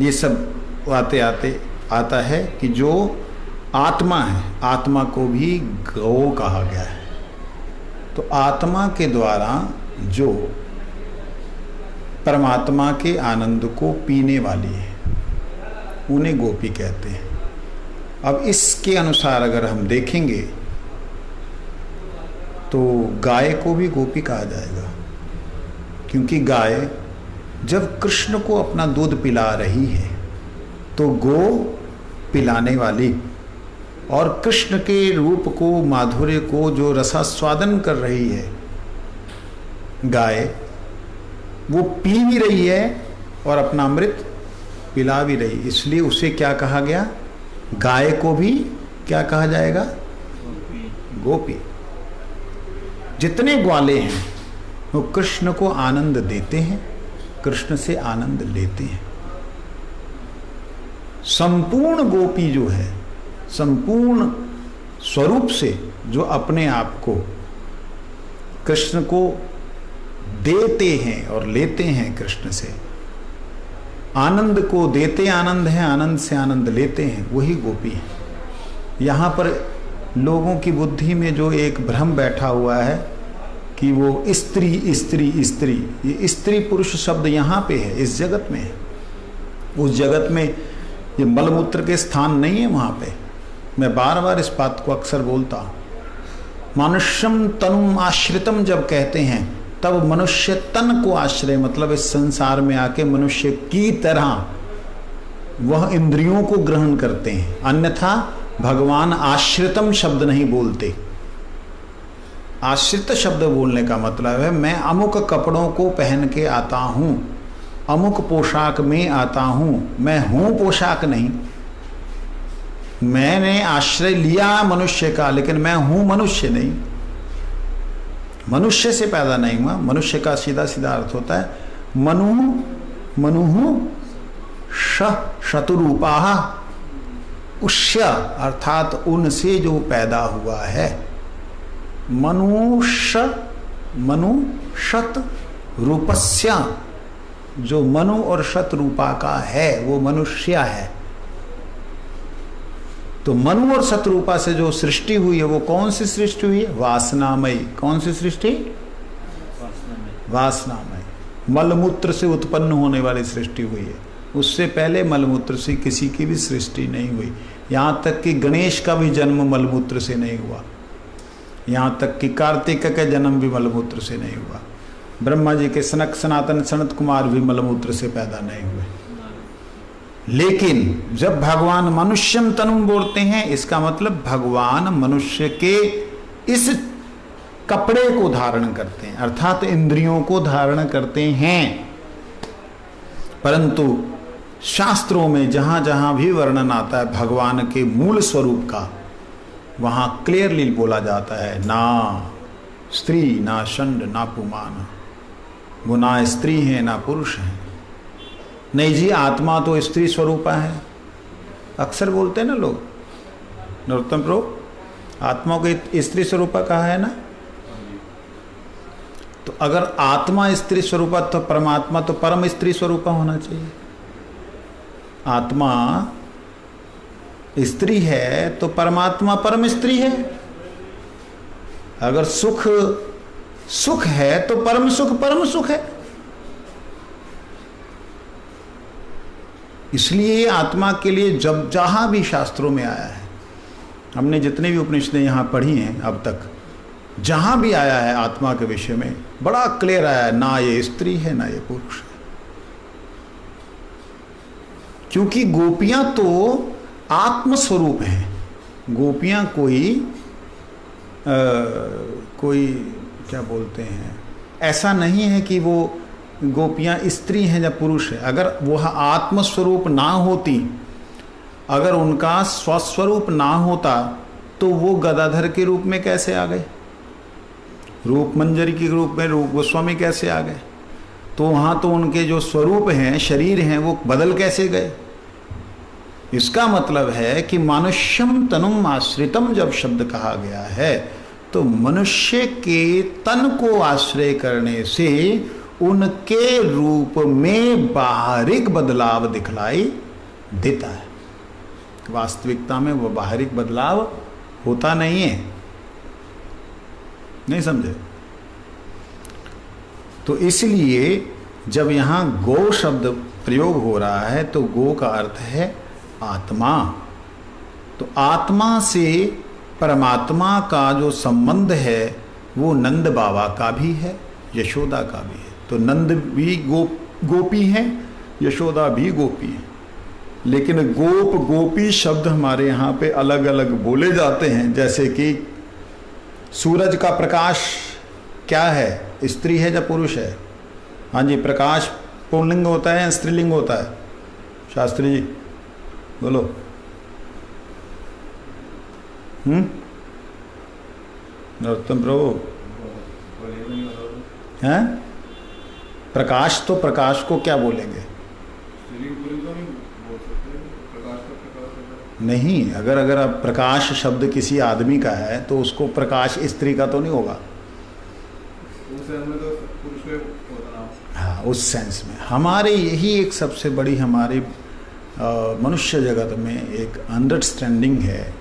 ये सब आते आते आता है कि जो आत्मा है, आत्मा को भी गौ कहा गया है। तो आत्मा के द्वारा जो परमात्मा के आनंद को पीने वाली है, उन्हें गोपी कहते हैं। अब इसके अनुसार अगर हम देखेंगे तो गाय को भी गोपी कहा जाएगा, क्योंकि गाय जब कृष्ण को अपना दूध पिला रही है तो गो पिलाने वाली, और कृष्ण के रूप को, माधुर्य को जो रसास्वादन कर रही है गाय, वो पी भी रही है और अपना अमृत पिला भी रही, इसलिए उसे क्या कहा गया? गाय को भी क्या कहा जाएगा? गोपी। जितने ग्वाले हैं वो कृष्ण को आनंद देते हैं, कृष्ण से आनंद लेते हैं। संपूर्ण गोपी जो है, संपूर्ण स्वरूप से जो अपने आप को कृष्ण को देते हैं और लेते हैं, कृष्ण से आनंद को देते आनंद है, आनंद से आनंद लेते हैं, वही गोपी है। यहाँ पर लोगों की बुद्धि में जो एक भ्रम बैठा हुआ है कि वो स्त्री स्त्री स्त्री, ये स्त्री पुरुष शब्द यहाँ पे है, इस जगत में है। उस जगत में ये मलमूत्र के स्थान नहीं है वहाँ पे। मैं बार बार इस बात को अक्सर बोलता हूँ। मनुष्यम तनुम आश्रितम जब कहते हैं तब मनुष्य तन को आश्रय, मतलब इस संसार में आके मनुष्य की तरह वह इंद्रियों को ग्रहण करते हैं, अन्यथा भगवान आश्रितम शब्द नहीं बोलते। आश्रित शब्द बोलने का मतलब है मैं अमुक कपड़ों को पहन के आता हूँ, अमुक पोशाक में आता हूँ, मैं हूँ पोशाक नहीं। मैंने आश्रय लिया मनुष्य का, लेकिन मैं हूँ मनुष्य नहीं, मनुष्य से पैदा नहीं हुआ। मनुष्य का सीधा सीधा अर्थ होता है मनुः शतुरूपा, उष्य अर्थात उनसे जो पैदा हुआ है। मनु शत रूपस्य, जो मनु और शत रूपा का है वो मनुष्य है। तो मनु और शतरूपा से जो सृष्टि हुई है वो कौन सी सृष्टि हुई है? वासनामयी। कौन सी सृष्टि? वासनामयी। मलमूत्र से उत्पन्न होने वाली सृष्टि हुई है। उससे पहले मलमूत्र से किसी की भी सृष्टि नहीं हुई। यहाँ तक कि गणेश का भी जन्म मलमूत्र से नहीं हुआ, यहाँ तक कि कार्तिक का जन्म भी मलमूत्र से नहीं हुआ। ब्रह्मा जी के सनातन सनत कुमार भी मलमूत्र से पैदा नहीं हुए। लेकिन जब भगवान मनुष्यम तनुम बोलते हैं, इसका मतलब भगवान मनुष्य के इस कपड़े को धारण करते हैं, अर्थात इंद्रियों को धारण करते हैं। परंतु शास्त्रों में जहां जहां भी वर्णन आता है भगवान के मूल स्वरूप का, वहां क्लियरली बोला जाता है ना स्त्री ना षंड ना पुमान, वो ना स्त्री है ना पुरुष है। नहीं जी, आत्मा तो स्त्री स्वरूपा है। अक्सर बोलते हैं ना लोग, नरोत्तम प्रभु, आत्मा को स्त्री स्वरूपा कहा है ना। तो अगर आत्मा स्त्री स्वरूपा तो परमात्मा तो परम स्त्री स्वरूपा होना चाहिए। आत्मा स्त्री है तो परमात्मा परम स्त्री है। अगर सुख सुख है तो परम सुख है। इसलिए आत्मा के लिए जब जहां भी शास्त्रों में आया है, हमने जितने भी उपनिषदें यहां पढ़ी हैं अब तक, जहां भी आया है आत्मा के विषय में बड़ा क्लियर आया है, ना ये स्त्री है ना ये पुरुष है। क्योंकि गोपियां तो आत्मस्वरूप हैं। गोपियां कोई क्या बोलते हैं, ऐसा नहीं है कि वो गोपियां स्त्री हैं या पुरुष है। अगर वह आत्मस्वरूप ना होती, अगर उनका स्वस्वरूप ना होता तो वो गदाधर के रूप में कैसे आ गए, रूप मंजरी के रूप में रूप गोस्वामी कैसे आ गए? तो वहाँ तो उनके जो स्वरूप हैं, शरीर हैं, वो बदल कैसे गए? इसका मतलब है कि मनुष्यम तनुम आश्रितम जब शब्द कहा गया है तो मनुष्य के तन को आश्रय करने से उनके रूप में बाहरिक बदलाव दिखलाई देता है। वास्तविकता में वो बाहरिक बदलाव होता नहीं है। नहीं समझे? तो इसलिए जब यहां गो शब्द प्रयोग हो रहा है तो गो का अर्थ है आत्मा। तो आत्मा से परमात्मा का जो संबंध है वो नंद बाबा का भी है, यशोदा का भी है। तो नंद भी गोपी हैं, यशोदा भी गोपी है। लेकिन गोप गोपी शब्द हमारे यहाँ पे अलग अलग बोले जाते हैं। जैसे कि सूरज का प्रकाश क्या है, स्त्री है या पुरुष है? हाँ जी, प्रकाश पुल्लिंग होता है या स्त्रीलिंग होता है? शास्त्री जी बोलो। नरोत्तम प्रभु हैं? प्रकाश, तो प्रकाश को क्या बोलेंगे? नहीं, अगर अब प्रकाश शब्द किसी आदमी का है तो उसको प्रकाश स्त्री का तो नहीं होगा। हाँ, उस सेंस में हमारे यही एक सबसे बड़ी हमारी मनुष्य जगत में एक अंडरस्टैंडिंग है।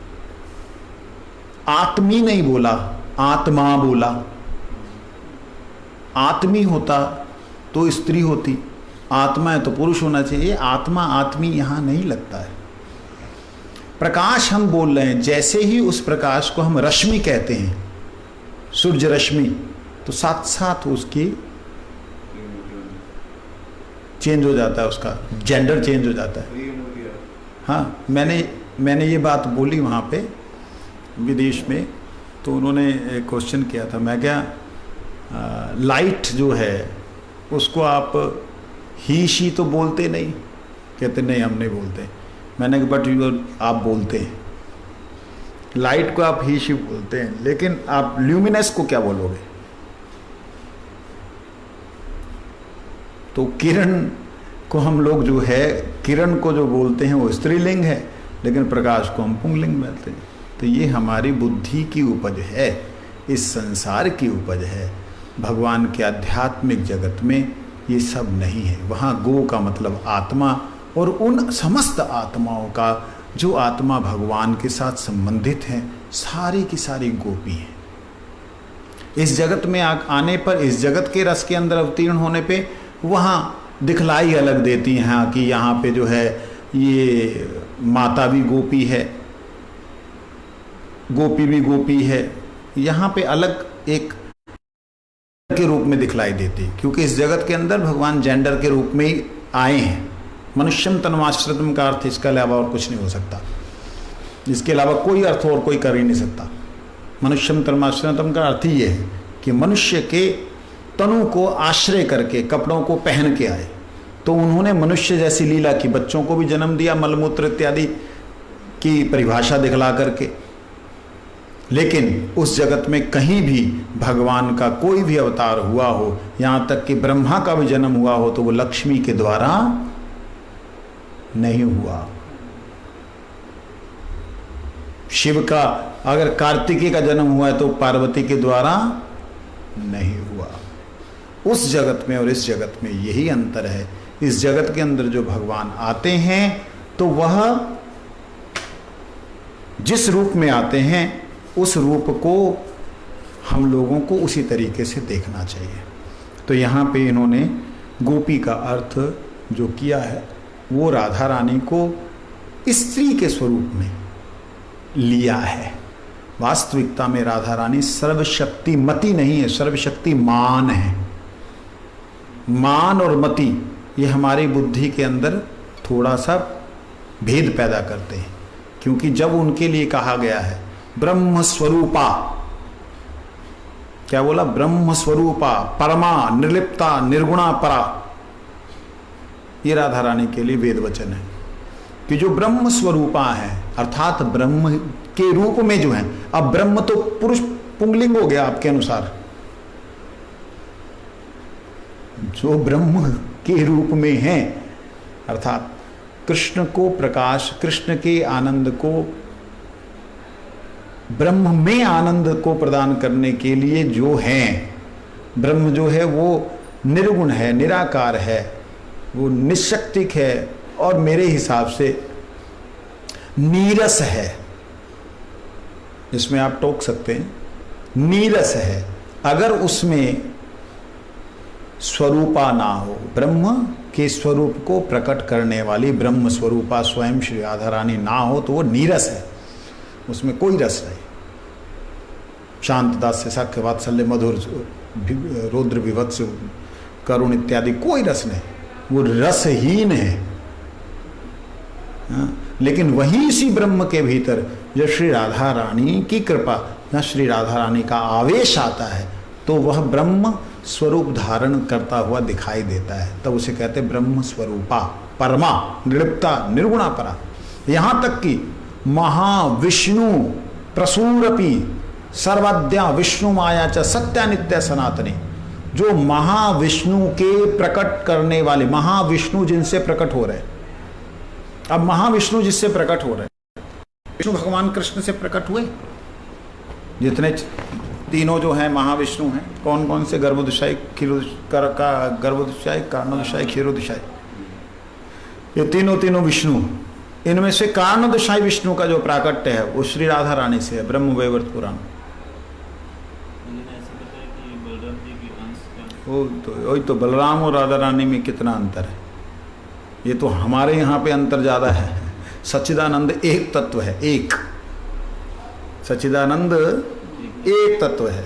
आत्मी नहीं बोला, आत्मा बोला। आत्मी होता तो स्त्री होती, आत्मा है तो पुरुष होना चाहिए। आत्मा आत्मी यहां नहीं लगता है। प्रकाश हम बोल रहे हैं, जैसे ही उस प्रकाश को हम रश्मि कहते हैं, सूर्य रश्मि, तो साथ साथ उसकी चेंज हो जाता है, उसका जेंडर चेंज हो जाता है। हाँ, मैंने ये बात बोली वहाँ पे विदेश में, तो उन्होंने एक क्वेश्चन किया था। मैं क्या लाइट जो है उसको आप ही शी तो बोलते नहीं? कहते नहीं, हम नहीं बोलते। मैंने कहा बट आप बोलते हैं, लाइट को आप ही शी बोलते हैं, लेकिन आप ल्यूमिनस को क्या बोलोगे? तो किरण को हम लोग जो है, किरण को जो बोलते हैं वो स्त्रीलिंग है, लेकिन प्रकाश को हम पुंगलिंग बोलते हैं। तो ये हमारी बुद्धि की उपज है, इस संसार की उपज है। भगवान के आध्यात्मिक जगत में ये सब नहीं है। वहाँ गो का मतलब आत्मा, और उन समस्त आत्माओं का जो आत्मा भगवान के साथ संबंधित हैं, सारी की सारी गोपी हैं। इस जगत में आने पर, इस जगत के रस के अंदर अवतीर्ण होने पे वहाँ दिखलाई अलग देती हैं कि यहाँ पे जो है ये माता भी गोपी है, गोपी भी गोपी है। यहाँ पे अलग एक के रूप में दिखलाई देती, क्योंकि इस जगत के अंदर भगवान जेंडर के रूप में ही आए हैं। मनुष्यम तन्माश्रितम का अर्थ इसके अलावा और कुछ नहीं हो सकता। इसके अलावा कोई अर्थ और कोई कर ही नहीं सकता। मनुष्यम तन्माश्रितम का अर्थ ही ये है कि मनुष्य के तनु को आश्रय करके कपड़ों को पहन के आए। तो उन्होंने मनुष्य जैसी लीला की, बच्चों को भी जन्म दिया मलमूत्र इत्यादि की परिभाषा दिखला करके। लेकिन उस जगत में कहीं भी भगवान का कोई भी अवतार हुआ हो, यहाँ तक कि ब्रह्मा का भी जन्म हुआ हो, तो वो लक्ष्मी के द्वारा नहीं हुआ। शिव का अगर कार्तिकेय का जन्म हुआ है तो पार्वती के द्वारा नहीं हुआ। उस जगत में और इस जगत में यही अंतर है। इस जगत के अंदर जो भगवान आते हैं तो वह जिस रूप में आते हैं उस रूप को हम लोगों को उसी तरीके से देखना चाहिए। तो यहाँ पे इन्होंने गोपी का अर्थ जो किया है वो राधा रानी को स्त्री के स्वरूप में लिया है। वास्तविकता में राधा रानी सर्वशक्तिमती नहीं है, सर्वशक्तिमान है। मान और मति ये हमारी बुद्धि के अंदर थोड़ा सा भेद पैदा करते हैं, क्योंकि जब उनके लिए कहा गया है ब्रह्म स्वरूपा, क्या बोला? ब्रह्म स्वरूपा, परमा, निर्लिप्ता, निर्गुणा, परा, ये राधा रानी के लिए वेद वचन है कि जो ब्रह्म स्वरूपा है, अर्थात ब्रह्म के रूप में जो है। अब ब्रह्म तो पुरुष पुंगलिंग हो गया आपके अनुसार, जो ब्रह्म के रूप में है, अर्थात कृष्ण को प्रकाश, कृष्ण के आनंद को, ब्रह्म में आनंद को प्रदान करने के लिए जो है, ब्रह्म जो है वो निर्गुण है, निराकार है, वो निशक्तिक है और मेरे हिसाब से नीरस है। इसमें आप टोक सकते हैं, नीरस है। अगर उसमें स्वरूपा ना हो, ब्रह्म के स्वरूप को प्रकट करने वाली ब्रह्म स्वरूपा स्वयं श्री राधा रानी ना हो तो वो नीरस है, उसमें कोई रस नहीं। शांत दास्य साख्य वात्सल्य मधुर रौद्र विभत्स करुण इत्यादि कोई रस नहीं, वो रसहीन है। लेकिन वही इसी ब्रह्म के भीतर जब श्री राधा रानी की कृपा या श्री राधा रानी का आवेश आता है तो वह ब्रह्म स्वरूप धारण करता हुआ दिखाई देता है, तब उसे कहते ब्रह्म स्वरूपा, परमा, निर्लिप्ता, निर्गुणा, परा। यहां तक कि महाविष्णु प्रसूरपि सर्वाद्या विष्णु माया च सत्या नित्य सनातनी, जो महाविष्णु के प्रकट करने वाले, महाविष्णु जिनसे प्रकट हो रहे, अब महाविष्णु जिससे प्रकट हो रहे, विष्णु भगवान कृष्ण से प्रकट हुए। जितने तीनों जो हैं महाविष्णु हैं, कौन कौन से? गर्भोदशाई, गर्भोदशाई, कारणोदशाई, क्षीरोदशाई, ये तीनों विष्णु। इनमें से कारणोदशाई विष्णु का जो प्राकट्य है वो श्री राधा रानी से है, ब्रह्म वैवर्त पुराण। वही तो बलराम और राधा रानी में कितना अंतर है। ये तो हमारे यहाँ पे अंतर ज़्यादा है। सच्चिदानंद एक तत्व है, एक सच्चिदानंद एक तत्व है।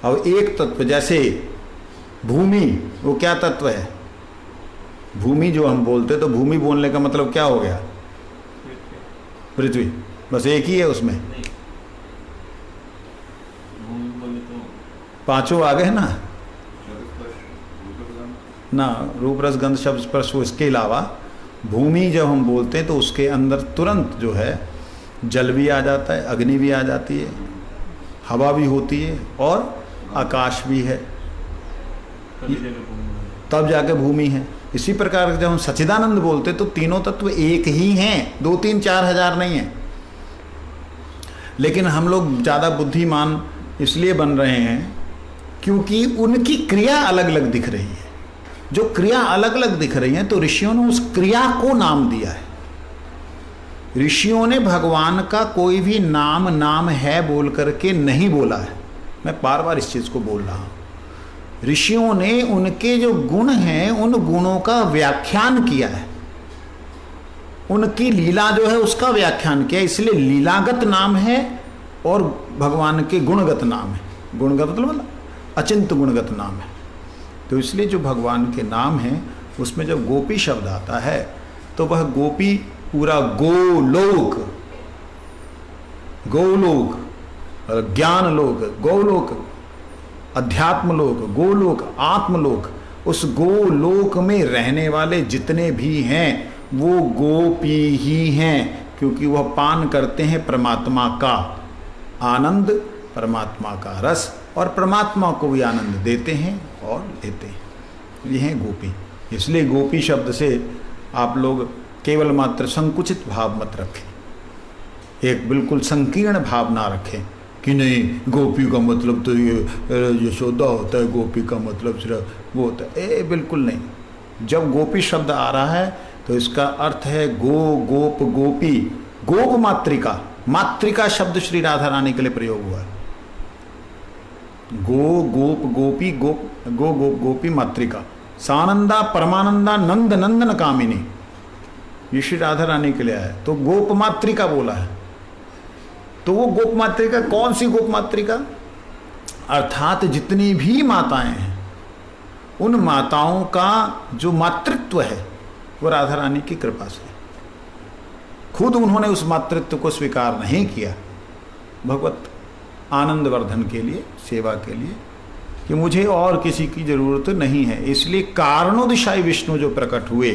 अब एक तत्व जैसे भूमि, वो क्या तत्व है? भूमि जो हम बोलते तो भूमि बोलने का मतलब क्या हो गया? पृथ्वी, बस एक ही है उसमें। पांचों आ गए ना, रूप रस गंध शब्द स्पर्श। इसके अलावा भूमि जब हम बोलते हैं तो उसके अंदर तुरंत जो है जल भी आ जाता है, अग्नि भी आ जाती है, हवा भी होती है और आकाश भी है, तब जाके भूमि है। इसी प्रकार जब हम सच्चिदानंद बोलते तो तीनों तत्व एक ही हैं, 2-3-4 हजार नहीं है। लेकिन हम लोग ज़्यादा बुद्धिमान इसलिए बन रहे हैं क्योंकि उनकी क्रिया अलग अलग दिख रही है। जो क्रिया अलग अलग दिख रही है तो ऋषियों ने उस क्रिया को नाम दिया है। ऋषियों ने भगवान का कोई भी नाम है बोल करके नहीं बोला है। मैं बार बार इस चीज़ को बोल रहा हूँ। ऋषियों ने उनके जो गुण हैं उन गुणों का व्याख्यान किया है, उनकी लीला जो है उसका व्याख्यान किया, इसलिए लीलागत नाम है और भगवान के गुणगत नाम है। गुणगत मतलब अचिंत गुणगत नाम है। तो इसलिए जो भगवान के नाम हैं उसमें जब गोपी शब्द आता है तो वह गोपी पूरा गोलोक, गोलोक, ज्ञान लोक, गोलोक, अध्यात्म लोक, गोलोक, आत्मलोक, उस गोलोक में रहने वाले जितने भी हैं वो गोपी ही हैं, क्योंकि वह पान करते हैं परमात्मा का आनंद, परमात्मा का रस, और परमात्मा को भी आनंद देते हैं और लेते हैं। ये हैं गोपी। इसलिए गोपी शब्द से आप लोग केवल मात्र संकुचित भाव मत रखें, एक बिल्कुल संकीर्ण भाव ना रखें कि नहीं गोपी का मतलब तो ये यशोदा होता है, गोपी का मतलब सिर्फ वो होता है। बिल्कुल नहीं। जब गोपी शब्द आ रहा है तो इसका अर्थ है गो, गोप, गोपी, गोप मातृका। मातृका शब्द श्री राधा रानी के लिए प्रयोग हुआ है। गो, गोप, गोपी, गो, गोप, गोपी, मातृका। सानंदा, परमानंदा, नंद, नंदन कामिनी, ये श्री राधा रानी के लिए है। तो गोप मातृका बोला है। तो वो गोप मातृका कौन सी गोप मातृका? अर्थात जितनी भी माताएं हैं उन माताओं का जो मातृत्व है वो राधा रानी की कृपा से। खुद उन्होंने उस मातृत्व को स्वीकार नहीं किया भगवत आनंद वर्धन के लिए, सेवा के लिए, कि मुझे और किसी की जरूरत नहीं है। इसलिए कारणोदशाई विष्णु जो प्रकट हुए,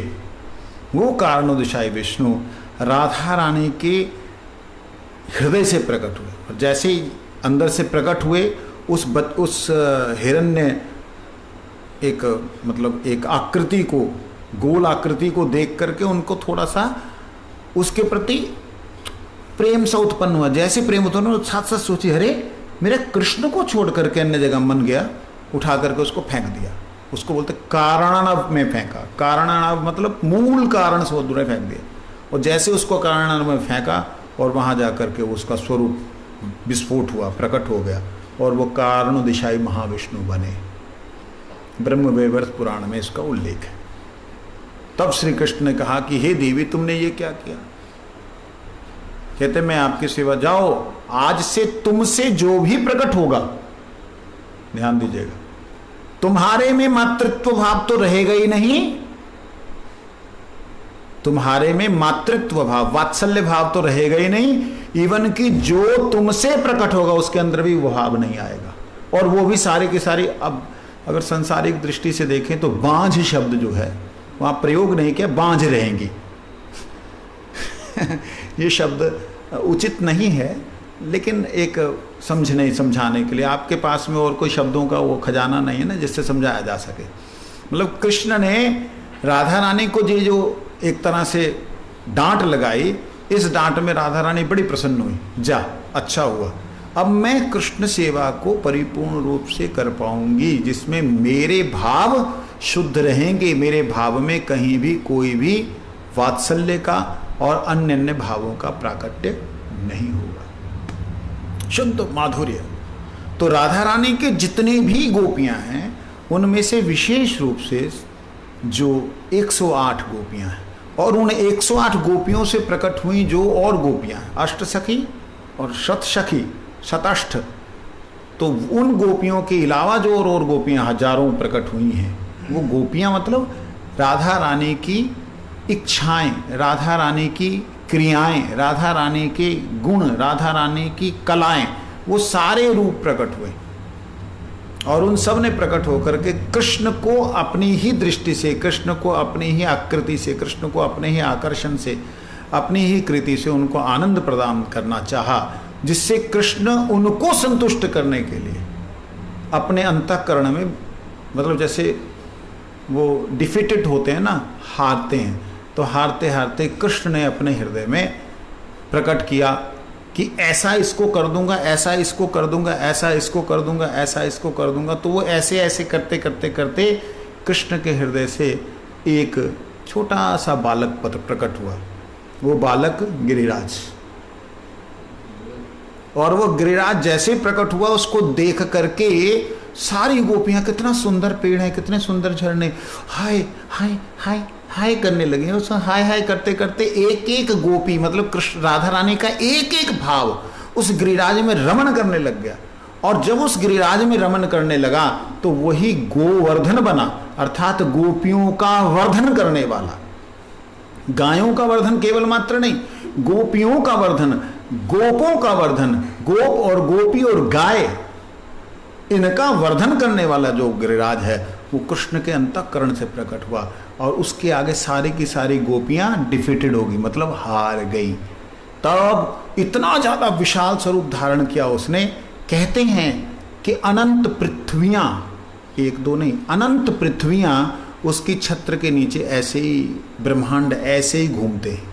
वो कारणोदशाई विष्णु राधा रानी के हृदय से प्रकट हुए। और जैसे ही अंदर से प्रकट हुए, उस हिरण्य एक मतलब एक आकृति को, गोल आकृति को देख करके उनको थोड़ा सा उसके प्रति प्रेम सा उत्पन्न हुआ। जैसे प्रेम उत्पन्न हुआ, साथ साथ सोची, अरे मेरे कृष्ण को छोड़ करके अन्य जगह मन गया, उठा करके उसको फेंक दिया। उसको बोलते कारणानव में फेंका। कारणानव मतलब मूल कारण से दूर फेंक दिया। और जैसे उसको कारणानव में फेंका और वहाँ जा करके उसका स्वरूप विस्फोट हुआ, प्रकट हो गया, और वो कारणोदशाई महाविष्णु बने। ब्रह्म वैवर्त पुराण में इसका उल्लेख है। तब श्री कृष्ण ने कहा कि हे देवी, तुमने ये क्या किया? कहते मैं आपकी सेवा, जाओ आज से तुमसे जो भी प्रकट होगा, ध्यान दीजिएगा, तुम्हारे में मातृत्व भाव तो रहेगा ही नहीं, तुम्हारे में मातृत्व भाव, वात्सल्य भाव तो रहेगा ही नहीं, इवन कि जो तुमसे प्रकट होगा उसके अंदर भी वो भाव नहीं आएगा। और वो भी सारे के सारे, अब अगर सांसारिक दृष्टि से देखें तो बांझ शब्द जो है वहां प्रयोग नहीं किया, बांझ रहेंगी। ये शब्द उचित नहीं है, लेकिन एक समझाने के लिए, आपके पास में और कोई शब्दों का वो खजाना नहीं है ना जिससे समझाया जा सके। मतलब कृष्ण ने राधा रानी को जो एक तरह से डांट लगाई, इस डांट में राधा रानी बड़ी प्रसन्न हुई, जा अच्छा हुआ, अब मैं कृष्ण सेवा को परिपूर्ण रूप से कर पाऊंगी, जिसमें मेरे भाव शुद्ध रहेंगे, मेरे भाव में कहीं भी कोई भी वात्सल्य का और अन्य अन्य भावों का प्राकट्य नहीं होगा, शुद्ध माधुर्य। तो राधा रानी के जितने भी गोपियां हैं उनमें से विशेष रूप से जो 108 गोपियां हैं, और उन 108 गोपियों से प्रकट हुई जो और गोपियां हैं, अष्टसखी और शतसखी, शताष्ठ, तो उन गोपियों के अलावा जो और गोपियां हजारों प्रकट हुई हैं, वो गोपियां मतलब राधा रानी की इच्छाएं, राधा रानी की क्रियाएं, राधा रानी के गुण, राधा रानी की कलाएं, वो सारे रूप प्रकट हुए। और उन सब ने प्रकट होकर के कृष्ण को अपनी ही दृष्टि से, कृष्ण को अपनी ही आकृति से, कृष्ण को अपने ही आकर्षण से, अपनी ही कृति से उनको आनंद प्रदान करना चाहा, जिससे कृष्ण उनको संतुष्ट करने के लिए अपने अंतःकरण में, मतलब जैसे वो डिफीटेड होते हैं ना, हारते हैं, तो हारते हारते कृष्ण ने अपने हृदय में प्रकट किया कि ऐसा इसको कर दूंगा, ऐसा इसको कर दूंगा, ऐसा इसको कर दूंगा, ऐसा इसको कर दूंगा। तो वो ऐसे ऐसे करते करते करते कृष्ण के हृदय से एक छोटा सा बालक पत्र प्रकट हुआ, वो बालक गिरिराज। और वो गिरिराज जैसे प्रकट हुआ, उसको देख करके सारी गोपियां, कितना सुंदर पेड़ है, कितने सुंदर झरने, हाय हाय हाय हाय करने लगे। उस हाय हाय करते करते एक एक गोपी, मतलब कृष्ण राधा रानी का एक एक भाव उस गिरिराज में रमण करने लग गया। और जब उस गिरिराज में रमण करने लगा तो वही गोवर्धन बना, अर्थात गोपियों का वर्धन करने वाला। गायों का वर्धन केवल मात्र नहीं, गोपियों का वर्धन, गोपों का वर्धन, गोप और गोपी और गाय, इनका वर्धन करने वाला जो गिरिराज है वो कृष्ण के अंतःकरण से प्रकट हुआ। और उसके आगे सारी की सारी गोपियां डिफीटेड होगी, मतलब हार गई। तब इतना ज्यादा विशाल स्वरूप धारण किया उसने, कहते हैं कि अनंत पृथ्वियां, एक दो नहीं, अनंत पृथ्वियां उसकी छत्र के नीचे ऐसे ही, ब्रह्मांड ऐसे ही घूमते हैं।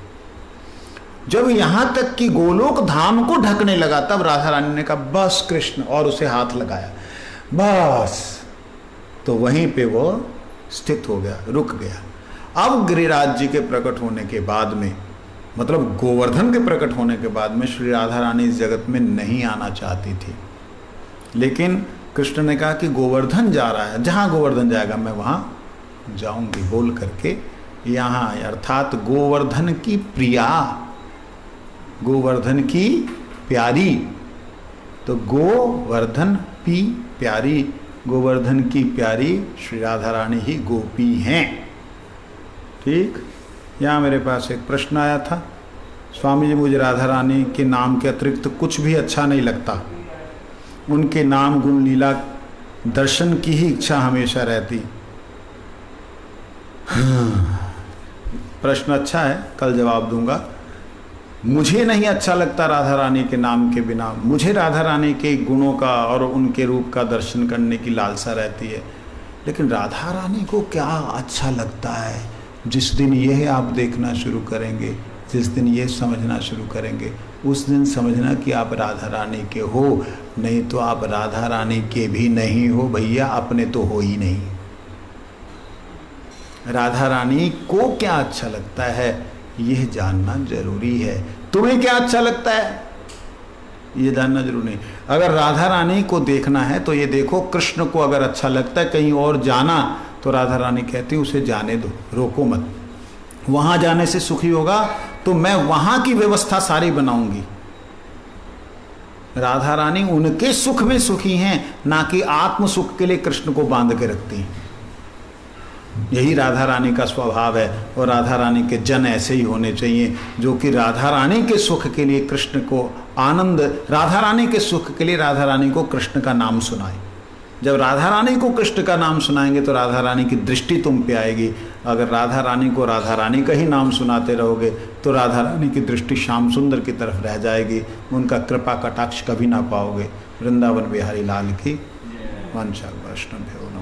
जब यहां तक कि गोलोक धाम को ढकने लगा, तब राधा रानी ने कहा बस कृष्ण, और उसे हाथ लगाया, बस। तो वहीं पे वो स्थित हो गया, रुक गया। अब गिरिराज जी के प्रकट होने के बाद में, मतलब गोवर्धन के प्रकट होने के बाद में, श्री राधा रानी इस जगत में नहीं आना चाहती थी। लेकिन कृष्ण ने कहा कि गोवर्धन जा रहा है, जहाँ गोवर्धन जाएगा मैं वहाँ जाऊंगी, बोल करके यहाँ आए। अर्थात गोवर्धन की प्रिया, गोवर्धन की प्यारी। तो गोवर्धन पी प्यारी, गोवर्धन की प्यारी श्री राधा रानी ही गोपी हैं। ठीक। यहाँ मेरे पास एक प्रश्न आया था, स्वामी जी मुझे राधा रानी के नाम के अतिरिक्त कुछ भी अच्छा नहीं लगता, उनके नाम गुण लीला दर्शन की ही इच्छा हमेशा रहती। प्रश्न अच्छा है, कल जवाब दूंगा। मुझे नहीं अच्छा लगता राधा रानी के नाम के बिना, मुझे राधा रानी के गुणों का और उनके रूप का दर्शन करने की लालसा रहती है। लेकिन राधा रानी को क्या अच्छा लगता है, जिस दिन यह आप देखना शुरू करेंगे, जिस दिन ये समझना शुरू करेंगे, उस दिन समझना कि आप राधा रानी के हो, नहीं तो आप राधा रानी के भी नहीं हो भैया, अपने तो हो ही नहीं। राधा रानी को क्या अच्छा लगता है यह जानना जरूरी है। तुम्हें क्या अच्छा लगता है ये जानना जरूरी नहीं। अगर राधा रानी को देखना है तो ये देखो, कृष्ण को अगर अच्छा लगता है कहीं और जाना तो राधा रानी कहती उसे जाने दो, रोको मत। वहां जाने से सुखी होगा तो मैं वहां की व्यवस्था सारी बनाऊंगी। राधा रानी उनके सुख में सुखी हैं, ना कि आत्म सुख के लिए कृष्ण को बांध के रखती हैं। यही राधा रानी का स्वभाव है। और राधा रानी के जन ऐसे ही होने चाहिए, जो कि राधा रानी के सुख के लिए कृष्ण को आनंद, राधा रानी के सुख के लिए राधा रानी को कृष्ण का नाम सुनाए। जब राधा रानी को कृष्ण का नाम सुनाएंगे तो राधा रानी की दृष्टि तुम पे आएगी। अगर राधा रानी को राधा रानी का ही नाम सुनाते रहोगे तो राधा रानी की दृष्टि श्याम सुंदर की तरफ रह जाएगी, उनका कृपा कटाक्ष कभी ना पाओगे। वृंदावन बिहारी लाल की वंशा वैष्णव।